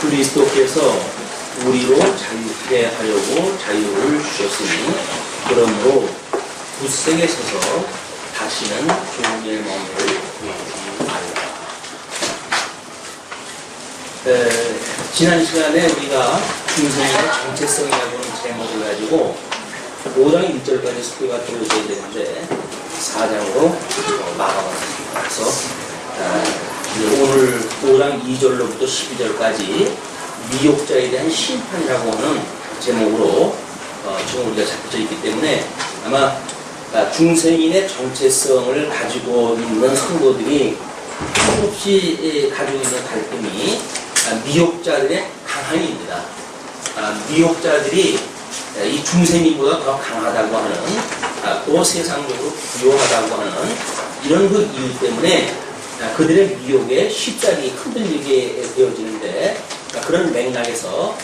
그리스도께서 우리로 자유케 하려고 자유를 주셨으니 그러므로 굳세게 서서 다시는 종의 마음을 구하지 말라. 지난 시간에 우리가 중생의 정체성이라는 제목을 가지고 5장 1절까지 스토리가 들어줘야 되는데 4장으로 마감해서 오늘 5장 2절로부터 12절까지 미혹자에 대한 심판이라고 하는 제목으로 지금 우리가 잡혀져 있기 때문에 아마 중생인의 정체성을 가지고 있는 성도들이 끊임없이 가지고 있는 갈등이 미혹자들의 강한입니다. 미혹자들이 이 중생인보다 더 강하다고 하는 또 세상적으로 부요하다고 하는 이런 그 이유 때문에 그들의 미혹에 쉽사리 흔들리게 되어지는데 그런 맥락에서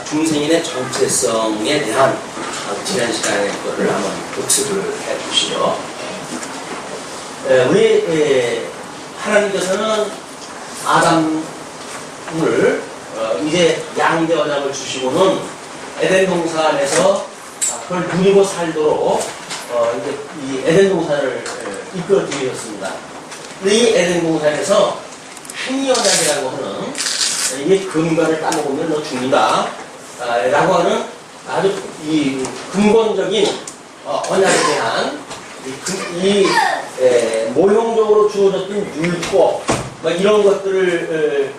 중생인의 정체성에 대한 지난 시간의 것을 한번 복습을 해 보시죠. 우리 하나님께서는 아담을 이제 양대 언약을 주시고는 에덴 동산에서 그걸 누리고 살도록 이제 이 에덴 동산을 이끌어 드리셨습니다. 이 에덴 동산에서 행위 언약이라고 하는 이게 금관을 따먹으면 너 죽는다 라고 하는 아주 이 근본적인 언약에 대한 모형적으로 주어졌던 율법 이런 것들을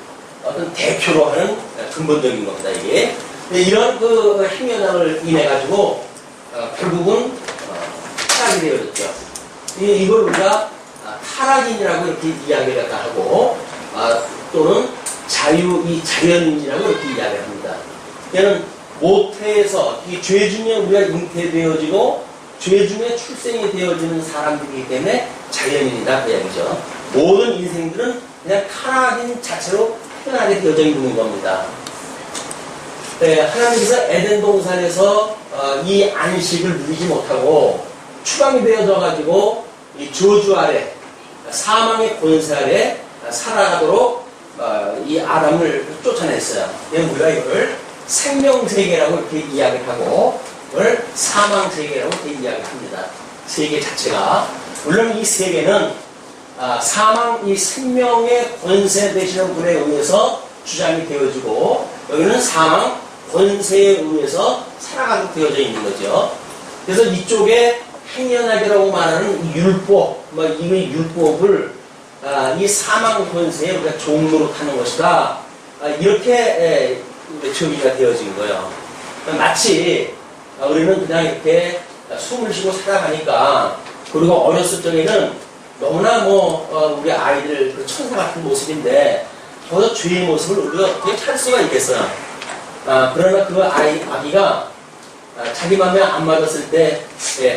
어떤 대표로 하는 근본적인 겁니다. 이게 이런 그 행위 언약을 인해 가지고 결국은 타락이 되어졌죠. 이걸 우리가 타락인이라고 이렇게 이야기를 하고 또는 자연인이라고 이렇게 이야기를 합니다. 얘는 모태에서 이 죄 중에 우리가 잉태되어지고 죄 중에 출생이 되어지는 사람들이기 때문에 자연인이다 그 이야기죠. 모든 인생들은 그냥 타락인 자체로 태어나게 되어져 있는 겁니다. 하나님께서 에덴 동산에서 이 안식을 누리지 못하고 추방이 되어져 가지고 이 저주 아래 사망의 권세 아래 살아가도록 이 아담을 쫓아냈어요. 우리가 이걸 생명세계라고 이렇게 이야기를 하고 이걸 사망세계라고 이렇게 이야기를 합니다. 세계 자체가 물론 이 세계는 사망 이 생명의 권세 되시는 분에 의해서 주장이 되어지고 여기는 사망 권세에 의해서 살아가게 되어져 있는 거죠. 그래서 이쪽에 행연하기라고 말하는 이 율법, 이 율법을 이 사망 권세에 우리가 종로로 타는 것이다. 이렇게 정의가 되어진 거예요. 마치 우리는 그냥 이렇게 숨을 쉬고 살아가니까 그리고 어렸을 적에는 너무나 우리 아이들 그 천사 같은 모습인데 거기서 죄의 모습을 우리가 어떻게 찰 수가 있겠어요. 그러나 그 아기가 자기 맘에 안 맞았을 때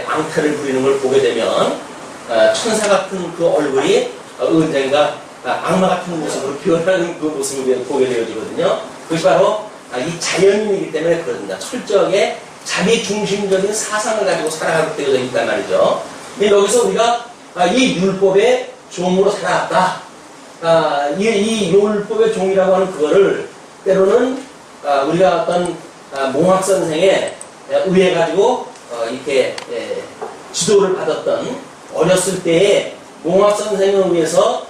앙탈을 부리는 걸 보게 되면 천사 같은 그 얼굴이 언젠가 악마 같은 모습으로 변하는 그 모습을 보게 되어지거든요. 그것이 바로 이 자연인이기 때문에 그렇습니다. 철저하게 자기 중심적인 사상을 가지고 살아가게 되어져 있단 말이죠. 근데 여기서 우리가 이 율법의 종으로 살아왔다. 이 율법의 종이라고 하는 그거를 때로는 우리가 어떤 몽학 선생에 의해 가지고 이렇게 지도를 받았던 어렸을 때에 몽학 선생에 의해서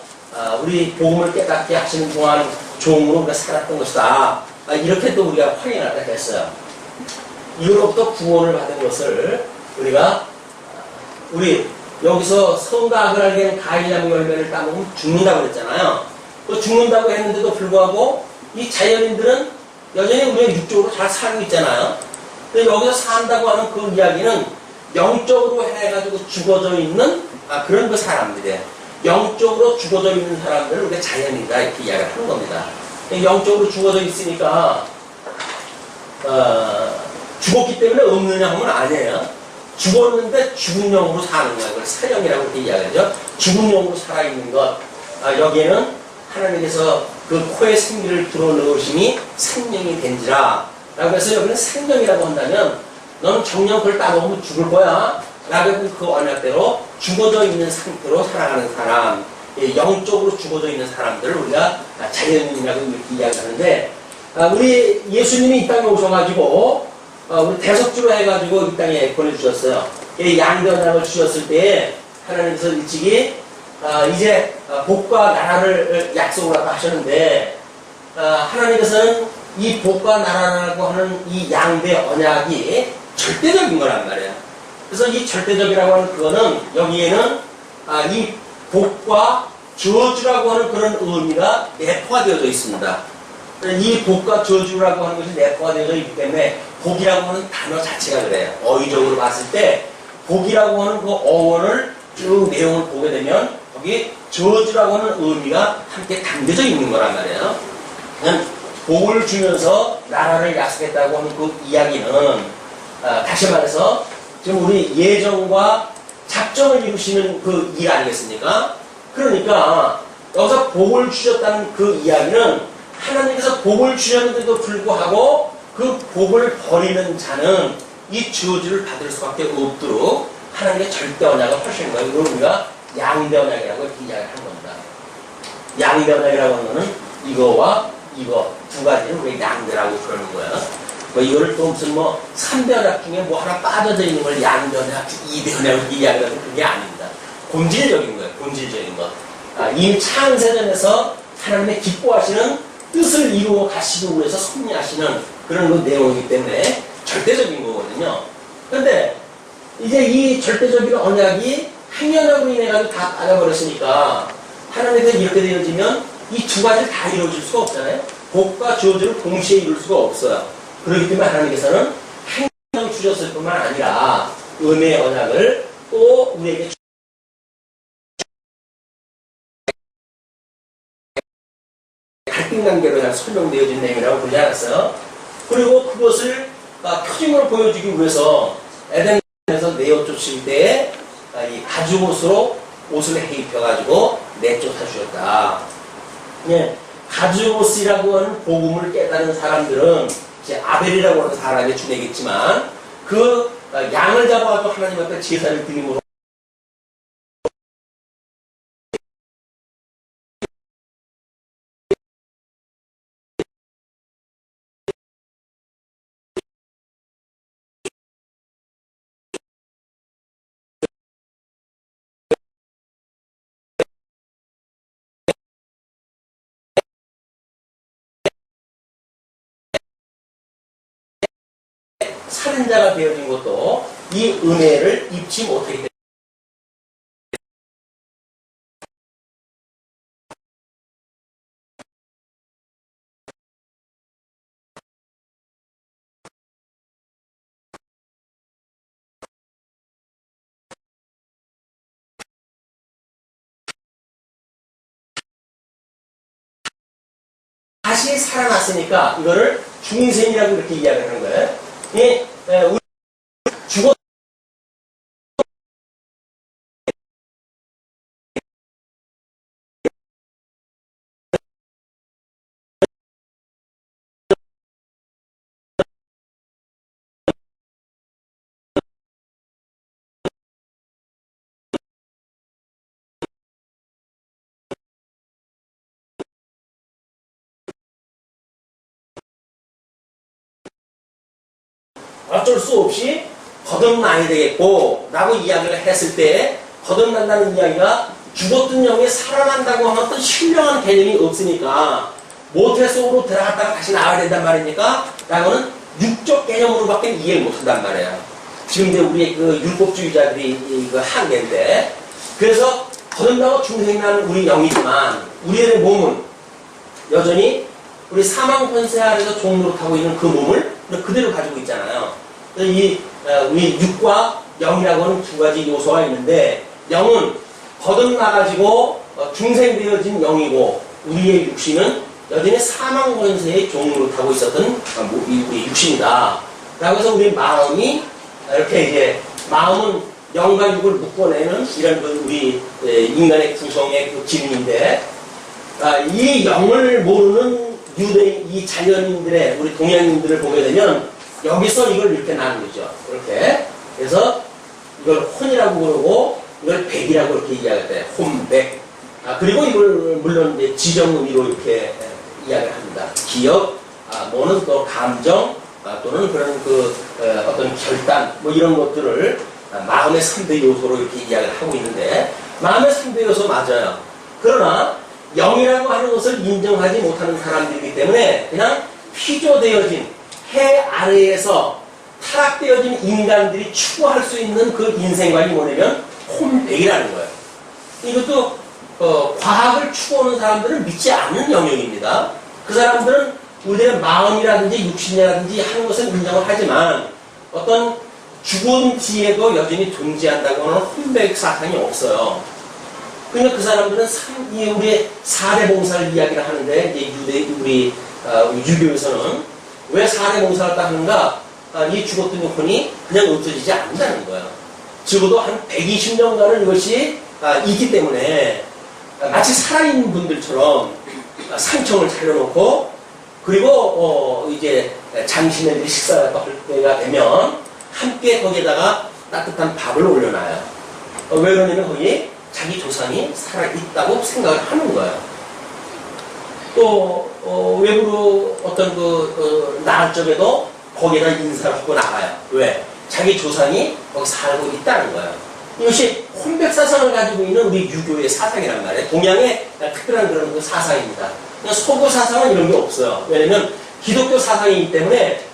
우리 복음을 깨닫게 하시는 동안 종으로 우리가 살았던 것이다. 이렇게 또 우리가 확인을 했어요. 이후로부터 구원을 받은 것을 우리 여기서 성각을 알게 된 가인나무 열매를 따먹으면 죽는다고 그랬잖아요. 또 죽는다고 했는데도 불구하고 이 자연인들은 여전히 우리가 육적으로 잘 살고 있잖아요. 근데 여기서 산다고 하는 그 이야기는 영적으로 해가지고 죽어져 있는 그런 그 사람들이에요. 영적으로 죽어져 있는 사람들을 우리가 자연이다 이렇게 이야기를 하는 겁니다. 영적으로 죽어져 있으니까 죽었기 때문에 없느냐 하면 아니에요. 죽었는데 죽은 영으로 사는 거예요. 그걸 사형이라고 이렇게 이야기하죠. 죽은 영으로 살아있는 것. 여기에는 하나님께서 그 코에 생기를 불어넣으심이 생명이 된지라 라고 해서 여기는 생명이라고 한다면 너는 정령 그걸 따먹으면 죽을 거야 라고 해서 그 언약대로 죽어져 있는 상태로 살아가는 사람, 영적으로 죽어져 있는 사람들을 우리가 자연인이라고 이렇게 이야기하는데 우리 예수님이 이 땅에 오셔가지고 우리 대속주로 해가지고 이 땅에 보내주셨어요. 이 양대 언약을 주셨을 때 하나님께서 일찍이 이제 복과 나라를 약속을 하셨는데 하나님께서는 이 복과 나라라고 하는 이 양대 언약이 절대적인 거란 말이에요. 그래서 이 절대적이라고 하는 그거는 여기에는 이 복과 저주라고 하는 그런 의미가 내포가 되어져 있습니다. 이 복과 저주라고 하는 것이 내포가 되어져 있기 때문에 복이라고 하는 단어 자체가 그래요. 어휘적으로 봤을 때 복이라고 하는 그 어원을 쭉 내용을 보게 되면 거기 저주라고 하는 의미가 함께 담겨져 있는 거란 말이에요. 복을 주면서 나라를 약속했다고 하는 그 이야기는 다시 말해서 지금 우리 예정과 작정을 이루시는 그 일 아니겠습니까? 그러니까 여기서 복을 주셨다는 그 이야기는 하나님께서 복을 주셨는데도 불구하고 그 복을 버리는 자는 이 저주를 받을 수밖에 없도록 하나님의 절대 언약을 하시는 거예요. 이걸 우리가 양대 언약이라고 이야기를 하는 겁니다. 양대 언약이라고 하는 거는 이거와 이거 두 가지를 우리가 양대라고 그러는 거예요. 이거를 또 무슨 3대 언약 중에 하나 빠져져 있는 걸 양대 언약, 2대 언약으로 이야기하는 그게 아닙니다. 본질적인 거예요. 본질적인 것. 이미 창세전에서 하나님의 기뻐하시는 뜻을 이루어 가시기 위해서 섭리하시는 그런 그 내용이기 때문에 절대적인 거거든요. 그런데 이제 이 절대적인 언약이 행연약으로 인해가지고 다 빠져버렸으니까 하나님께서 이렇게 되어지면 이 두 가지를 다 이루어질 수가 없잖아요. 복과 저주를 동시에 이룰 수가 없어요. 그렇기 때문에 하나님께서는 행연을 주셨을 뿐만 아니라 은혜의 언약을 또 우리에게 갈등관계로 설명되어진 내용이라고 보지 않았어요. 그리고 그것을 표징으로 보여주기 위해서 에덴에서 내어쫓을 때에 이 가죽옷으로 옷을 해입혀가지고 내쫓아 주셨다. 예, 가죽옷이라고 하는 복음을 깨달은 사람들은 이제 아벨이라고 하는 사람의 주내겠지만 그 양을 잡아가지고 하나님 앞에 제사를 드림으로 살인자가 되어진 것도 이 은혜를 입지 못하기 때문에 다시 살아났으니까 이거를 중생이라고 이렇게 이야기하는 거예요. 우리 죽었 어쩔 수 없이 거듭나야 되겠고 라고 이야기를 했을 때 거듭난다는 이야기가 죽었던 영이 살아난다고 하는 어떤 신령한 개념이 없으니까 모태 속으로 들어갔다가 다시 나와야 된단 말입니까? 라고는 육적 개념으로밖에 이해를 못한단 말이에요. 지금 이제 우리의 그 율법주의자들이 그 한계인데 그래서 거듭나고 중생이라는 우리 영이지만 우리의 몸은 여전히 우리 사망 권세 아래서 종노릇하고 있는 그 몸을 그대로 가지고 있잖아요. 우리 육과 영이라고 하는 두 가지 요소가 있는데 영은 거듭나가지고 중생되어진 영이고 우리의 육신은 여전히 사망 권세의 종노릇하고 있었던 우리 육신이다. 라고 해서 우리 마음이 이렇게 이제 마음은 영과 육을 묶어내는 이런 우리 인간의 구성의 그 기능인데 이 영을 모르는 유대인, 이 자연인들의, 우리 동양인들을 보게 되면, 여기서 이걸 이렇게 나누죠. 이렇게. 그래서, 이걸 혼이라고 그러고, 이걸 백이라고 이렇게 이야기할 때, 혼백. 그리고 이걸, 물론, 이제 지정 의미로 이렇게 이야기를 합니다. 기억, 오는 또 감정 또는 그런 어떤 결단 뭐 이런 것들을 마음의 3대 요소로 이렇게 이야기를 하고 있는데 마음의 3대 요소 맞아요. 그러나 영이라고 하는 것을 인정하지 못하는 사람들이기 때문에 그냥 피조되어진 해 아래에서 타락되어진 인간들이 추구할 수 있는 그 인생관이 뭐냐면 혼백이라는 거예요. 이것도 과학을 추구하는 사람들은 믿지 않는 영역입니다. 그 사람들은 우리의 마음이라든지 육신이라든지 하는 것을 인정을 하지만 어떤 죽은 뒤에도 여전히 존재한다고 하는 혼백 사상이 없어요. 그러니까 그 사람들은 우리의 4대 봉사를 이야기를 하는데 이제 우리 유교에서는 왜 4대 봉사를 하는가? 이 죽었던 혼이 그냥 없어지지 않는다는 거예요. 적어도 한 120년간은 이것이 있기 때문에 마치 살아있는 분들처럼 상청을 차려놓고 그리고 이제 장신애들이 식사할 때가 되면 함께 거기에다가 따뜻한 밥을 올려놔요. 왜 그러냐면 거기 자기 조상이 살아있다고 생각을 하는 거예요. 또 외부로 어떤 나갈 적에도 거기에다 인사를 하고 나가요. 왜? 자기 조상이 거기 살고 있다는 거예요. 이것이 혼백 사상을 가지고 있는 우리 유교의 사상이란 말이에요. 동양의 특별한 그런 사상입니다. 서구 사상은 이런 게 없어요. 왜냐면 기독교 사상이기 때문에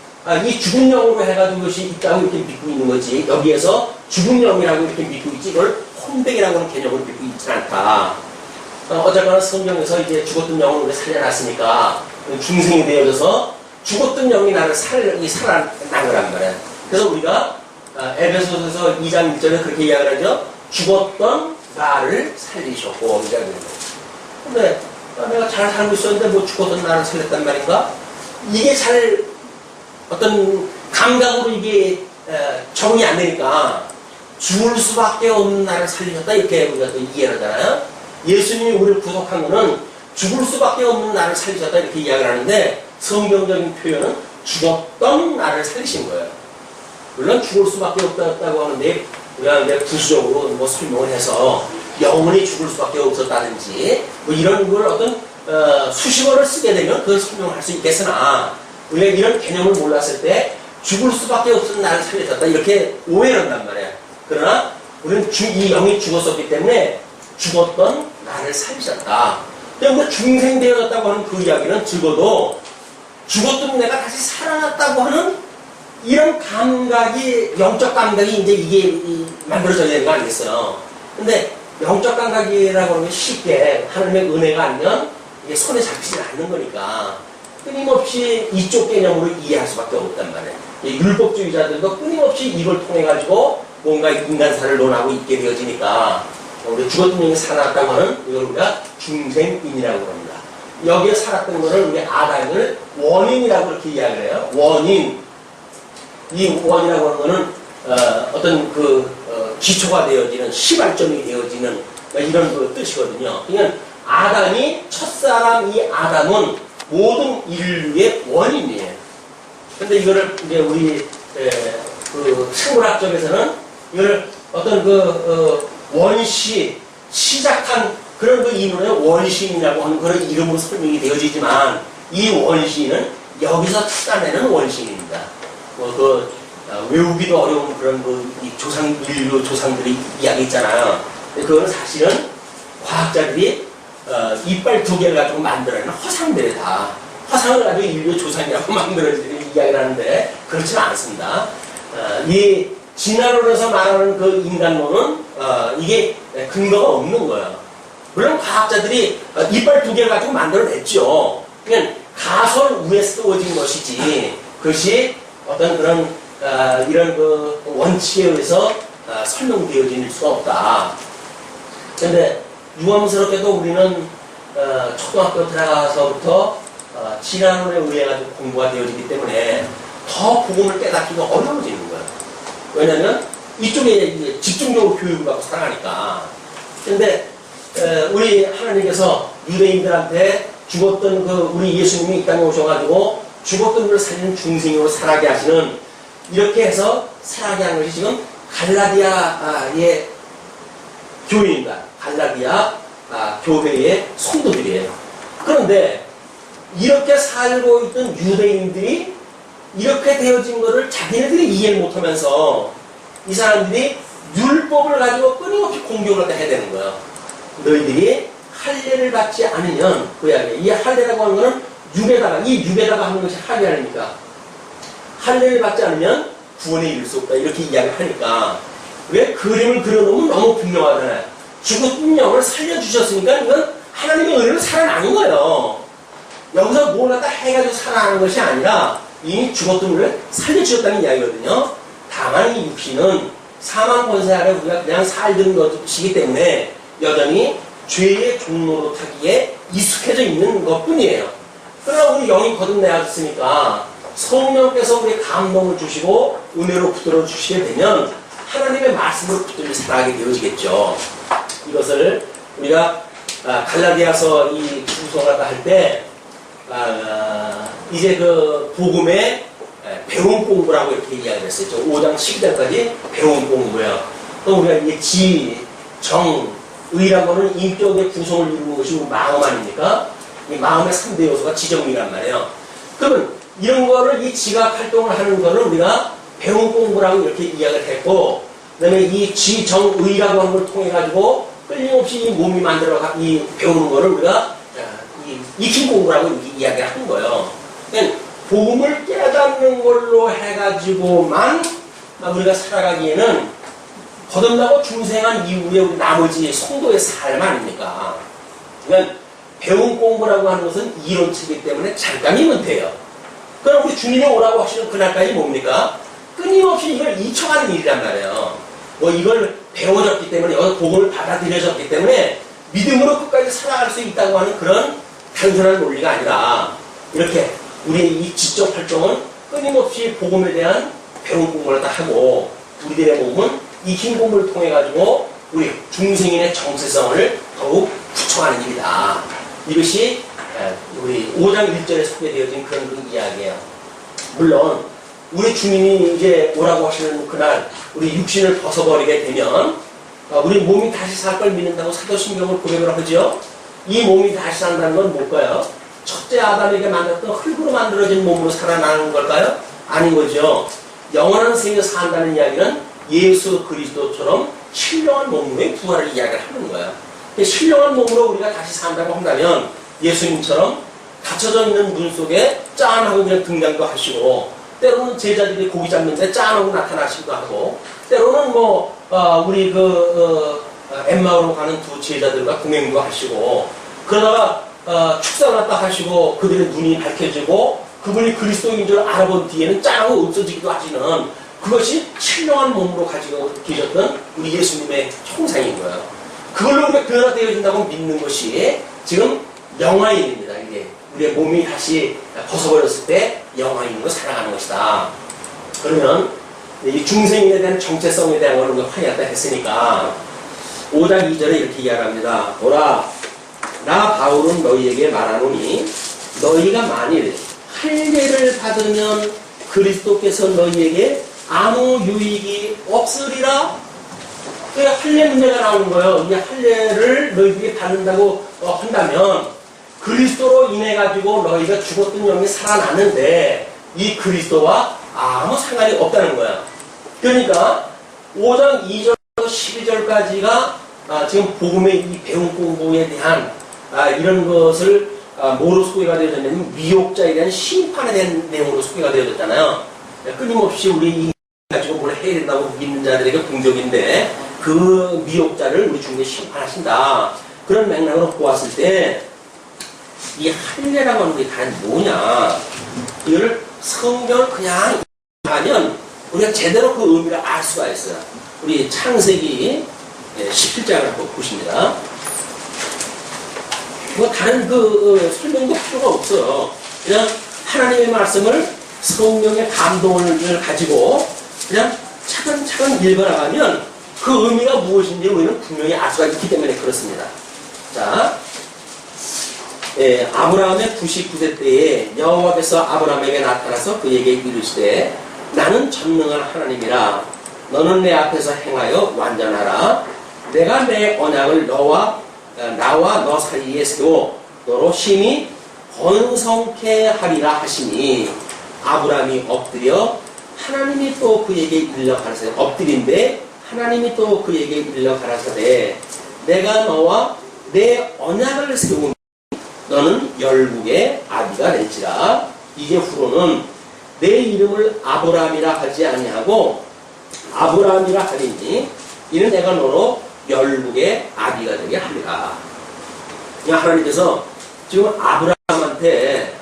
이 죽은 영으로 해가지고 이것이 있다고 이렇게 믿고 있는 거지. 여기에서 죽은 영이라고 이렇게 믿고 있지. 이걸 혼백이라고 하는 개념을 믿고 있지 않다. 어쨌거나 성경에서 이제 죽었던 영을 우리 살려놨으니까 중생이 되어져서 죽었던 영이 나를 살아난 거란 말이야. 그래서 우리가 에베소서에서 2장 1절에 그렇게 이야기를 하죠. 죽었던 나를 살리셨고 이라고 해요. 근데 내가 잘 살고 있었는데 뭐 죽었던 나를 살렸단 말인가? 이게 잘 어떤 감각으로 이게 적응이 안 되니까 죽을 수밖에 없는 나를 살리셨다 이렇게 우리가 또 이해를 하잖아요. 예수님이 우리를 구속한 거는 죽을 수밖에 없는 나를 살리셨다 이렇게 이야기를 하는데 성경적인 표현은 죽었던 나를 살리신 거예요. 물론 죽을 수밖에 없다고 하는데 우리가 이제 부수적으로 뭐 설명을 해서 영원히 죽을 수밖에 없었다든지 뭐 이런 걸 어떤 수식어를 쓰게 되면 그 설명을 할 수 있겠으나 우리가 이런 개념을 몰랐을 때 죽을 수밖에 없었던 나를 살리셨다 이렇게 오해를 한단 말이에요. 그러나 우리는 이 영이 죽었었기 때문에 죽었던 나를 살리셨다. 그러니까 중생되어졌다고 하는 그 이야기는 적어도 죽었던 내가 다시 살아났다고 하는 이런 감각이, 영적 감각이 이제 이게 만들어져야 되는 거 아니겠어요? 근데 영적 감각이라고 하는 게 쉽게 하나님의 은혜가 아니면 이게 손에 잡히지 않는 거니까 끊임없이 이쪽 개념으로 이해할 수밖에 없단 말이에요. 율법주의자들도 끊임없이 이걸 통해가지고 뭔가 인간사를 논하고 있게 되어지니까 우리 죽었던 영이 살아났다고 하는 이걸 우리가 중생인이라고 합니다. 여기에 살았던 거를 우리 아담을 원인이라고 이렇게 이야기를 해요. 원인. 이 원이라고 하는 거는 어떤 기초가 되어지는 시발점이 되어지는 이런 그 뜻이거든요. 그러니까 아담이 첫사람 이 아담은 모든 인류의 원인이에요. 근데 이거를 이제 우리 생물학적에서는 이걸 어떤 원시 시작한 그런 인원의 원시인이라고 하는 그런 이름으로 설명이 되어지지만 이 원시인은 여기서 찾아내는 원시인입니다. 외우기도 어려운 그런 인류 조상들이 이야기 있잖아요. 그거는 사실은 과학자들이 이빨 2개를 가지고 만들어내는 허상들이다. 허상을 가지고 인류 조상이라고 만들어내는 이야기를 하는데 그렇지는 않습니다. 이 진화론에서 말하는 그 인간론은 이게 근거가 없는 거예요. 물론 과학자들이 이빨 2개를 가지고 만들어냈죠. 그냥 가설 위에 쓰워진 것이지 그것이 어떤 그런 이런 원칙에 의해서 설명되어질 수가 없다. 그런데 유감스럽게도 우리는 초등학교 들어가서부터 진화론에 의해 가지고 공부가 되어지기 때문에 더 복음을 깨닫기가 어려워지는 거예요. 왜냐하면 이쪽에 집중적으로 교육을 받고 살아가니까. 그런데 우리 하나님께서 유대인들한테 죽었던 우리 예수님이 이 땅에 오셔가지고 죽었던 분을 살리는 중생으로 살아게 하시는 이렇게 해서 살아게 하는 것이 지금 갈라디아의 교회입니다. 갈라디아 교회의 성도들이에요. 그런데 이렇게 살고 있던 유대인들이 이렇게 되어진 것을 자기네들이 이해를 못하면서 이 사람들이 율법을 가지고 끊임없이 공격을 해야 되는 거예요. 너희들이 할례를 받지 않으면 그 이야기예요. 이 할례라고 하는 것은 이 육에다가 하는 것이 할례 아닙니까? 할례를 받지 않으면 구원에 이를 수 없다 이렇게 이야기를 하니까 왜 그림을 그려놓으면 너무 분명하잖아요. 죽은 영을 살려주셨으니까 이건 하나님의 은혜로 살아나는 거예요. 여기서 뭘 갖다 해가지고 살아나는 것이 아니라 이미 죽었던 우리를 살려주셨다는 이야기거든요. 다만 이 육신은 사망 권세 아래 우리가 그냥 살던 것이기 때문에 여전히 죄의 종로로 타기에 익숙해져 있는 것 뿐이에요. 그러나 우리 영이 거듭나왔으니까 성령께서 우리 감동을 주시고 은혜로 붙들어 주시게 되면 하나님의 말씀으로 붙들려 살아가게 되어지겠죠. 이것을 우리가 갈라디아서 이 구성을 할 때 이제 그 복음의 배움 공부라고 이렇게 이야기를 했었죠. 5장 12절까지 배움 공부예요. 또 우리가 이제 지, 정, 의라고 하는 인격의 구성을 이루는 것이 마음 아닙니까? 이 마음의 3대 요소가 지정이란 말이에요. 그러면 이런 거를 이 지각 활동을 하는 거를 우리가 배움 공부라고 이렇게 이야기를 했고, 그 다음에 이 지, 정, 의라고 하는 걸 통해가지고 끊임없이 이 몸이 이 배우는 거를 우리가 익힌 공부라고 이렇게 이야기를 하는 거예요. 그러니까 복음을 깨닫는 걸로 해가지고만 우리가 살아가기에는 거듭나고 중생한 이후에 우리 나머지 성도의 삶 아닙니까? 그러니까 배운 공부라고 하는 것은 이론치기 때문에 잠깐이면 돼요. 그럼 우리 주님이 오라고 하시는 그날까지 뭡니까? 끊임없이 이걸 잊혀가는 일이란 말이에요. 뭐 이걸 배워졌기 때문에, 여기서 복음을 받아들여졌기 때문에 믿음으로 끝까지 살아갈 수 있다고 하는 그런 단순한 논리가 아니라 이렇게 우리의 이 지적 활동은 끊임없이 복음에 대한 배운 공부를 다 하고 우리들의 몸은 익힌 공부를 통해 가지고 우리 중생인의 정체성을 더욱 굳혀가는 일이다. 이것이 우리 5장 1절에 소개되어진 그런 이야기예요. 물론 우리 주님이 이제 오라고 하시는 그날 우리 육신을 벗어버리게 되면 우리 몸이 다시 살 걸 믿는다고 사도신경을 고백을 하죠. 이 몸이 다시 산다는 건 뭘까요? 첫째 아담에게 만들었던 흙으로 만들어진 몸으로 살아나는 걸까요? 아닌 거죠. 영원한 생에서 산다는 이야기는 예수 그리스도처럼 신령한 몸으로의 부활을 이야기를 하는 거예요. 신령한 몸으로 우리가 다시 산다고 한다면 예수님처럼 닫혀져 있는 문 속에 짠하고 그냥 등장도 하시고, 때로는 제자들이 고기 잡는데 짠하고 나타나시기도 하고, 때로는 우리 엠마오로 가는 두 제자들과 동행도 하시고, 그러다가 축사를 갖다 하시고 그들의 눈이 밝혀지고 그분이 그리스도인 줄 알아본 뒤에는 짠하고 없어지기도 하시는 그것이 신령한 몸으로 가지고 계셨던 우리 예수님의 형상인 거예요. 그걸로 우리가 변화되어진다고 믿는 것이 지금 영화인입니다. 이게 우리의 몸이 다시 벗어버렸을 때 영화인으로 살아가는 것이다. 그러면 이 중생인에 대한 정체성에 대한 걸 우리가 확인했다 했으니까 5장 2절에 이렇게 이야기합니다. 보라, 나 바울은 너희에게 말하노니 너희가 만일 할례를 받으면 그리스도께서 너희에게 아무 유익이 없으리라. 그 할례 문제가 나오는 거예요. 이 할례를 너희들이 받는다고 한다면 그리스도로 인해 가지고 너희가 죽었던 영이 살아나는데 이 그리스도와 아무 상관이 없다는 거야. 그러니까 5장 2절부터 12절까지가 지금 복음의 이 배움 공부에 대한 이런 것을 뭐로 소개가 되어졌냐면 미혹자에 대한 심판에 대한 내용으로 소개가 되어졌잖아요. 끊임없이 우리 가지고 뭘 해야 된다고 믿는 자들에게 공격인데 그 미혹자를 우리 중에 심판하신다. 그런 맥락으로 보았을 때 이 할례라고 하는 게 과연 뭐냐, 이걸 성경을 그냥 하면 우리가 제대로 그 의미를 알 수가 있어요. 우리 창세기 17장을 한번 보십니다. 뭐 다른 설명도 필요가 없어요. 그냥 하나님의 말씀을 성령의 감동을 가지고 그냥 차근차근 읽어나가면 그 의미가 무엇인지 우리는 분명히 알 수가 있기 때문에 그렇습니다. 자, 아브라함의 99세 때에 여호와께서 아브라함에게 나타나서 그에게 이르시되 나는 전능한 하나님이라. 너는 내 앞에서 행하여 완전하라. 내가 내 언약을 나와 너 사이에 세워 너로 심히 번성케 하리라 하시니 아브라함이 엎드려 하나님이 또 그에게 일러 가라사대 엎드린데 하나님이 또 그에게 일러 가라사대 내가 너와 내 언약을 세우니 너는 열국의 아비가 될지라. 이제 후로는 내 이름을 아브라함이라 하지 아니하고 아브라함이라 하리니 이는 내가 너로 열국의 아비가 되게 하리라. 하나님께서 지금 아브라함한테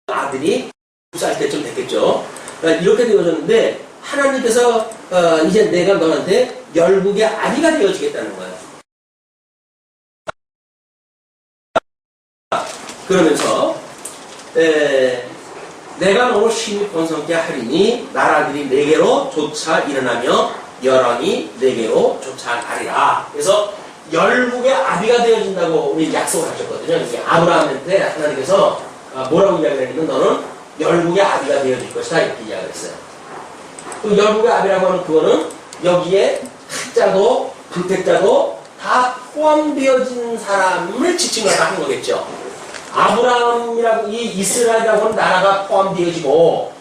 아들이 9살 때쯤 됐겠죠. 이렇게 되어졌는데 하나님께서 이제 내가 너한테 열국의 아비가 되어지겠다는 거예요. 그러면서 내가 너를 심히 번성케 하리니 나라들이 내게로 쫓아 일어나며 열왕이 내게로 쫓아가리라. 그래서 열국의 아비가 되어진다고 우리 약속을 하셨거든요. 아브라함한테 하나님께서 뭐라고 이야기했냐면 너는 열국의 아비가 되어질 것이다 이렇게 이야기를 했어요. 그 열국의 아비라고 하는 그거는 여기에 학자도 불택자도 다 포함되어진 사람을 지칭을 하는 거겠죠. 아브라함이라고 이 이스라엘이라고 하는 나라가 포함되어지고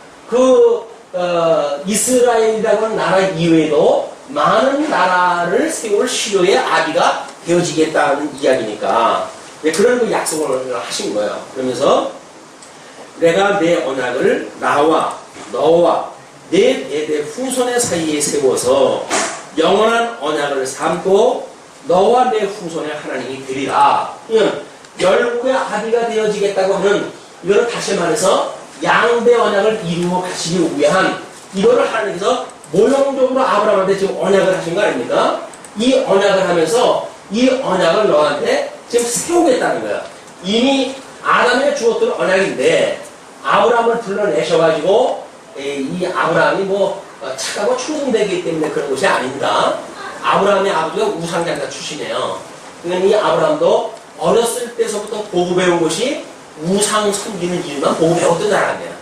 이스라엘이라고 하는 나라 이외에도 많은 나라를 세울 시로의 아비가 되어지겠다는 이야기니까 그런 그 약속을 하신 거예요. 그러면서 내가 내 언약을 나와 너와 내 대대 후손의 사이에 세워서 영원한 언약을 삼고 너와 내 후손의 하나님이 되리라. 열국의 아비가 되어지겠다고 하는 이거는 다시 말해서 양대 언약을 이루어 가시기 위한 이거를 하나님께서 모형적으로 아브라함한테 지금 언약을 하신 거 아닙니까? 이 언약을 하면서 이 언약을 너한테 지금 세우겠다는 거야. 이미 아담에 주었던 언약인데 아브라함을 불러내셔가지고 이 아브라함이 뭐 착하고 충성되기 때문에 그런 것이 아닙니다. 아브라함의 아버지가 우상장자 출신이에요. 그러니까 이 아브라함도 어렸을 때서부터 보고 배운 것이 우상 섬기는 일만 보고 배웠던 사람이에요.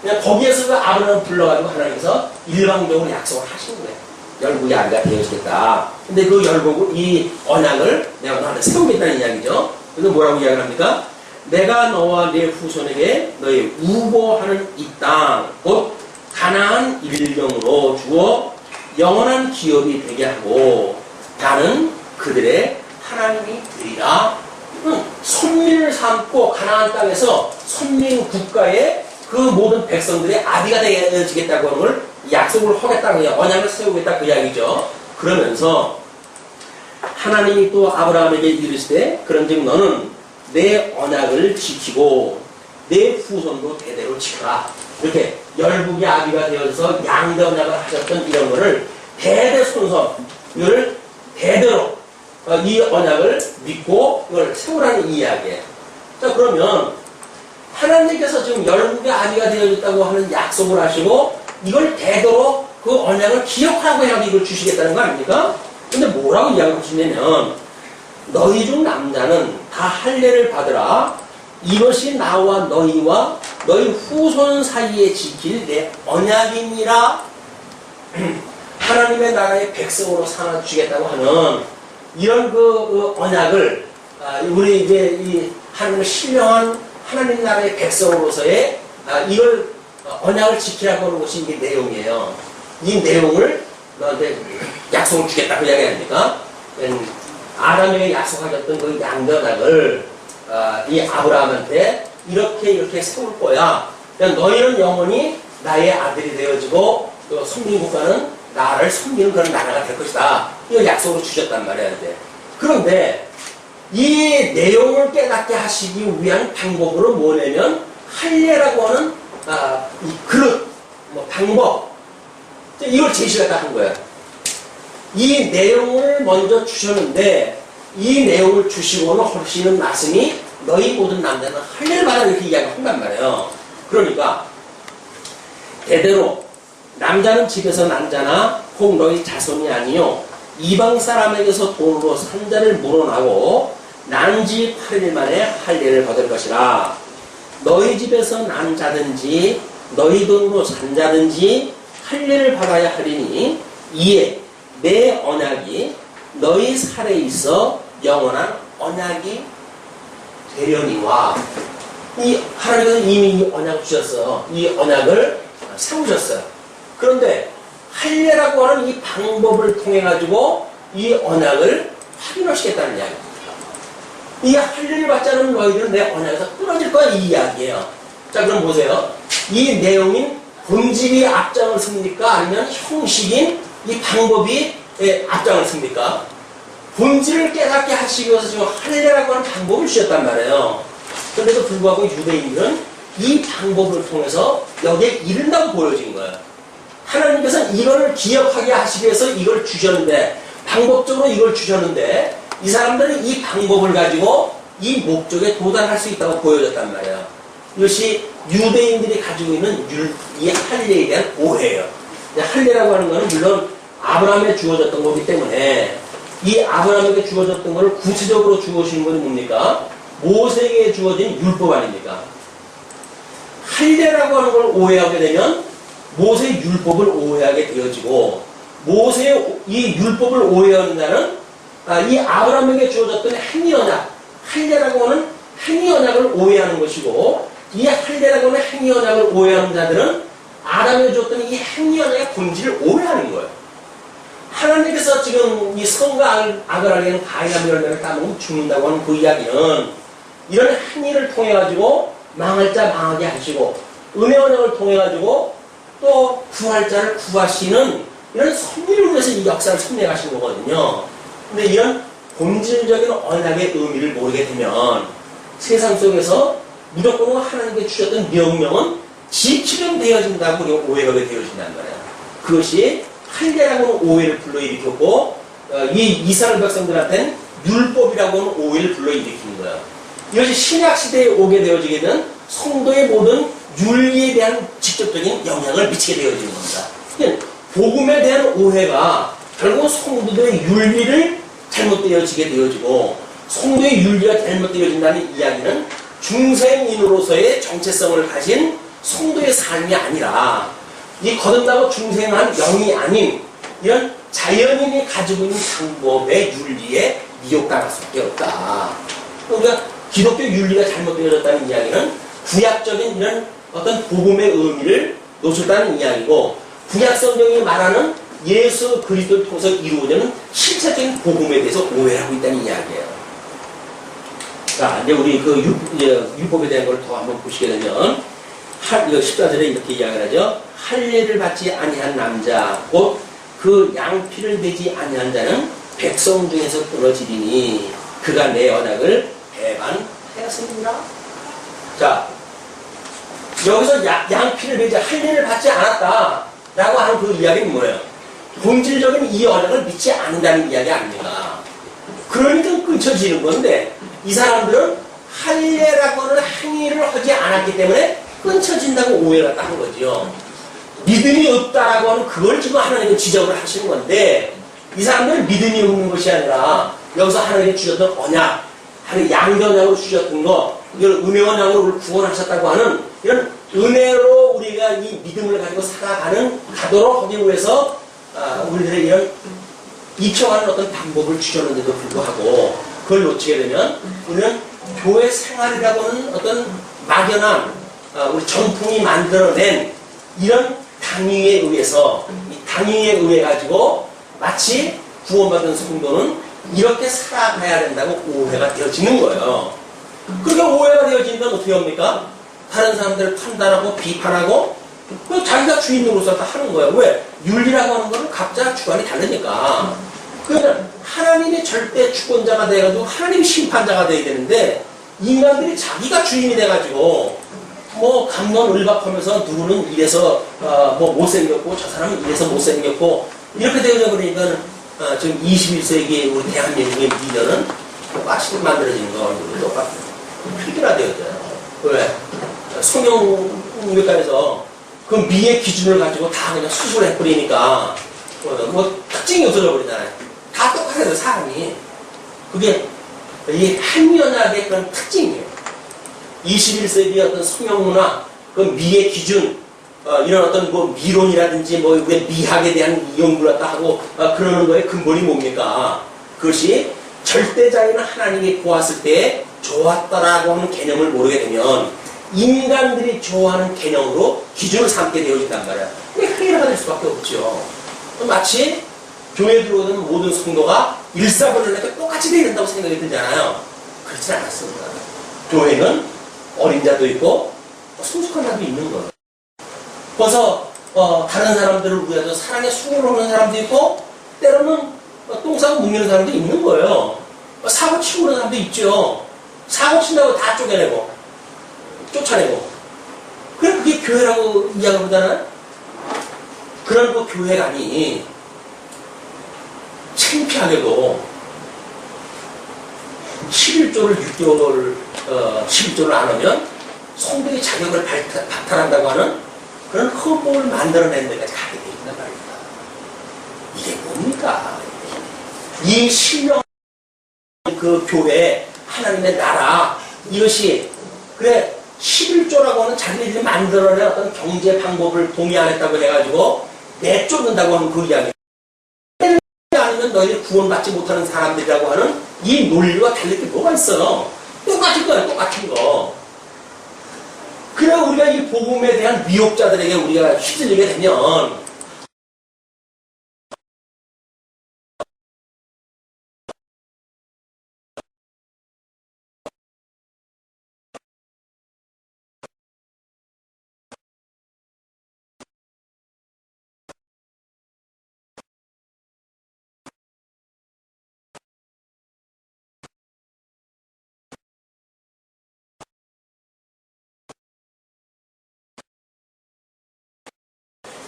그냥 거기에서 아브라함을 불러가지고 하나님께서 일방적으로 약속을 하신 거예요. 열국의 아비가 되어지겠다. 근데 그 열국을, 이 언약을 내가 너한테 세우겠다는 이야기죠. 그래서 뭐라고 이야기를 합니까? 내가 너와 내 후손에게 너의 우보하는 이 땅, 곧 가나안 일경으로 주어 영원한 기업이 되게 하고 나는 그들의 하나님이 되리라. 선민을 삼고 가나안 땅에서 선민 국가의 그 모든 백성들의 아비가 되어지겠다고 하는 걸 약속을 하겠다는 거예요. 언약을 세우겠다 그 이야기죠. 그러면서 하나님이 또 아브라함에게 이르시되 그런즉 너는 내 언약을 지키고 내 후손도 대대로 지켜라. 이렇게 열국의 아비가 되어서 양대 언약을 하셨던 이런 거를 대대손손 이걸 대대로 이 언약을 믿고 이걸 세우라는 이야기예요. 자, 그러면 하나님께서 지금 열국의 아비가 되어졌다고 하는 약속을 하시고 이걸 대대로 그 언약을 기억하고 해야 이걸 주시겠다는 거 아닙니까? 근데 뭐라고 이야기를 하시냐면 너희 중 남자는 다 할례를 받으라. 이것이 나와 너희와 너희 후손 사이에 지킬 내 언약이니라. 하나님의 나라의 백성으로 삼아주시겠다고 하는 이런 그 언약을 우리 이제 이 하나님을 신령한 하나님 나라의 백성으로서의 이걸 언약을 지키라고 하는 것이 이게 내용이에요. 이 내용을 너한테 약속을 주겠다 그 이야기 아닙니까? 아담에게 약속하셨던 그 양변학을 이 아브라함한테 이렇게 세울 거야. 너희는 영원히 나의 아들이 되어지고 또 선민국가는 나를 섬기는 그런 나라가 될 것이다. 이거 약속을 주셨단 말이야. 이제. 그런데 이 내용을 깨닫게 하시기 위한 방법으로 뭐냐면 할례라고 하는 이 그릇, 뭐 방법 이걸 제시를 한 거예요. 이 내용을 먼저 주셨는데 이 내용을 주시고는 하시는 말씀이 너희 모든 남자는 할례를 받아 이렇게 이야기한단 말이에요. 그러니까 대대로 남자는 집에서 난 자나 혹 너희 자손이 아니요 이방 사람에게서 돈으로 산 자를 물어나고 난 지 8일 만에 할례를 받을 것이라. 너희 집에서 난 자든지 너희 돈으로 산 자든지 할례를 받아야 하리니 이에 내 언약이 너희 살에 있어 영원한 언약이 되려니와. 이 하나님께서 이미 이 언약을 주셨어요. 이 언약을 삼으셨어요. 그런데 할례라고 하는 이 방법을 통해 가지고 이 언약을 확인하시겠다는 이야기입니다. 이 할례를 받지 않으면 너희들은 내 언약에서 끊어질 거야, 이 이야기예요. 자, 그럼 보세요. 이 내용인 본질이 앞장을 씁니까? 아니면 형식인 이 방법이 앞장을 씁니까? 본질을 깨닫게 하시기 위해서 지금 할례라고 하는 방법을 주셨단 말이에요. 그런데도 불구하고 유대인들은 이 방법을 통해서 여기에 이른다고 보여진 거예요. 하나님께서는 이걸 기억하게 하시기 위해서 이걸 주셨는데, 방법적으로 이걸 주셨는데, 이 사람들은 이 방법을 가지고 이 목적에 도달할 수 있다고 보여졌단 말이에요. 이것이 유대인들이 가지고 있는 이 할례에 대한 오해예요. 할례라고 하는 것은 물론 아브라함에 주어졌던 거기 때문에 이 아브라함에게 주어졌던 것을 구체적으로 주어진 것이 뭡니까? 모세에게 주어진 율법 아닙니까? 할례라고 하는 걸 오해하게 되면 모세의 율법을 오해하게 되어지고, 모세의 이 율법을 오해하는 자는 이 아브라함에게 주어졌던 행위 언약, 할례라고 하는 행위 언약을 오해하는 것이고, 이 할례라고 하는 행위 언약을 오해하는 자들은 아담에게 주었던 이 행위 언약의 본질을 오해하는 거예요. 하나님께서 지금 이 성과 악을 알게는 가인의 열매를 따먹으면 죽는다고 하는 그 이야기는 이런 행위를 통해 가지고 망할 자 망하게 하시고, 은혜 언약을 통해 가지고 또 구할 자를 구하시는 이런 섭리를 위해서 이 역사를 섭리하신 거거든요. 근데 이런 본질적인 언약의 의미를 모르게 되면 세상 속에서 무조건 하나님께 주셨던 명령은 지키면 되어진다고 우리가 오해하게 되어진단 말이에요. 그것이 할례라고 하는 오해를 불러일으켰고, 이 이스라엘 백성들한테는 율법이라고 하는 오해를 불러일으키는 거예요. 이것이 신약시대에 오게 되어지게 된 성도의 모든 윤리에 대한 직접적인 영향을 미치게 되어지는 겁니다. 그러니까 복음에 대한 오해가 결국 성도들의 윤리를 잘못되어지게 되어지고, 성도의 윤리가 잘못되어진다는 이야기는 중생인으로서의 정체성을 가진 성도의 삶이 아니라 이 거듭나고 중생한 영이 아닌 이런 자연인이 가지고 있는 방법의 윤리에 미혹당할 수밖에 없다. 그러니까 기독교 윤리가 잘못되어졌다는 이야기는 구약적인 이런 어떤 복음의 의미를 놓쳤다는 이야기고, 구약 성경이 말하는 예수 그리스도를 통해서 이루어지는 실체적인 복음에 대해서 오해하고 있다는 이야기예요. 자, 이제 우리 그 율법에 대한 걸 더 한번 보시게 되면, 14절에 이렇게 이야기를 하죠. 할례를 받지 아니한 남자, 곧 그 양피를 내지 아니한 자는 백성 중에서 끊어지리니 그가 내 언약을 배반하였습니다. 자, 여기서 양피를 내지 할례를 받지 않았다라고 하는 그 이야기는 뭐예요? 본질적인 이 언약을 믿지 않는다는 이야기 아닙니까? 그러니까 끊쳐지는 건데, 이 사람들은 할례라고 하는 행위를 하지 않았기 때문에 끊쳐진다고 오해를 한 거죠. 믿음이 없다라고 하는 그걸 지금 하나님은 지적을 하시는 건데, 이 사람들은 믿음이 없는 것이 아니라 여기서 하나님이 주셨던 언약, 하나님 양언약으로 주셨던 거, 이걸 은혜 언약으로 우리를 구원하셨다고 하는 이런 은혜로 우리가 이 믿음을 가지고 가도록 하기 위해서 우리들의 이런 입혀가는 어떤 방법을 주셨는데도 불구하고 그걸 놓치게 되면 우리는 교회 생활이라고 하는 어떤 막연한 우리 정풍이 만들어낸 이런 당위에 의해서, 이 당위에 의해 가지고 마치 구원받은 성도는 이렇게 살아가야 된다고 오해가 되어지는 거예요. 그렇게 오해가 되어지니까 어떻게 합니까? 다른 사람들을 판단하고 비판하고 자기가 주인으로서 다 하는 거예요. 왜? 윤리라고 하는 거는 각자 주관이 다르니까. 그러니까 하나님이 절대 주권자가 돼가지고 하나님이 심판자가 돼야 되는데, 인간들이 자기가 주인이 돼가지고 뭐 감론을박하면서 누구는 이래서 뭐 못생겼고 저 사람은 이래서 못생겼고 이렇게 되어져 버리니까 지금 21세기 우리 대한민국의 미래는 똑같이 만들어진 거 똑같이 획일화되어져요. 왜? 성형외과에서 그 미의 기준을 가지고 다 그냥 수술을 해버리니까 뭐 특징이 없어져 버리잖아요. 다 똑같아요, 사람이. 그게 이 한연약의 그런 특징이에요. 21세기의 어떤 성형문화, 그 미의 기준, 이런 어떤 뭐 미론이라든지 뭐 우리의 미학에 대한 연구를 갖다 하고 그러는 거에 근본이 뭡니까? 그것이 절대자인 하나님이 보았을 때 좋았다라고 하는 개념을 모르게 되면 인간들이 좋아하는 개념으로 기준을 삼게 되어진단 말이야. 그게 회의가 될 수밖에 없죠. 마치 교회에 들어오는 모든 성도가 일사분란하게 똑같이 되어야 된다고 생각이 들잖아요. 그렇지 않았습니다. 교회는 어린 자도 있고 성숙한 자도 있는 거예요. 그래서 다른 사람들을 위해서 사랑에 수고를 하는 사람도 있고 때로는 똥 싸고 묵는 사람도 있는 거예요. 사고 치고 그러는 사람도 있죠. 사고 친다고 다 쪼개내고 쫓아내고 그래 그게 교회라고 이야기하잖아요. 그런 그 교회가 아니 창피하게도 11조를 6개월 11조를 안 하면 성도의 자격을 박탈한다고 하는 그런 헌법을 만들어낸 데까지 가게 되어 있단 말입니다. 이게 뭡니까? 이 신령 그 교회 하나님의 나라 이것이 그래 11조라고 하는 자기들이 만들어낸 어떤 경제 방법을 동의 안 했다고 해가지고 내쫓는다고 하는 그 이야기 아니면 너희들 구원받지 못하는 사람들이라고 하는 이 논리와 달릴 게 뭐가 있어요? 똑같은 거야, 똑같은 거. 그래 우리가 이 복음에 대한 미혹자들에게 우리가 휘둘리게 되면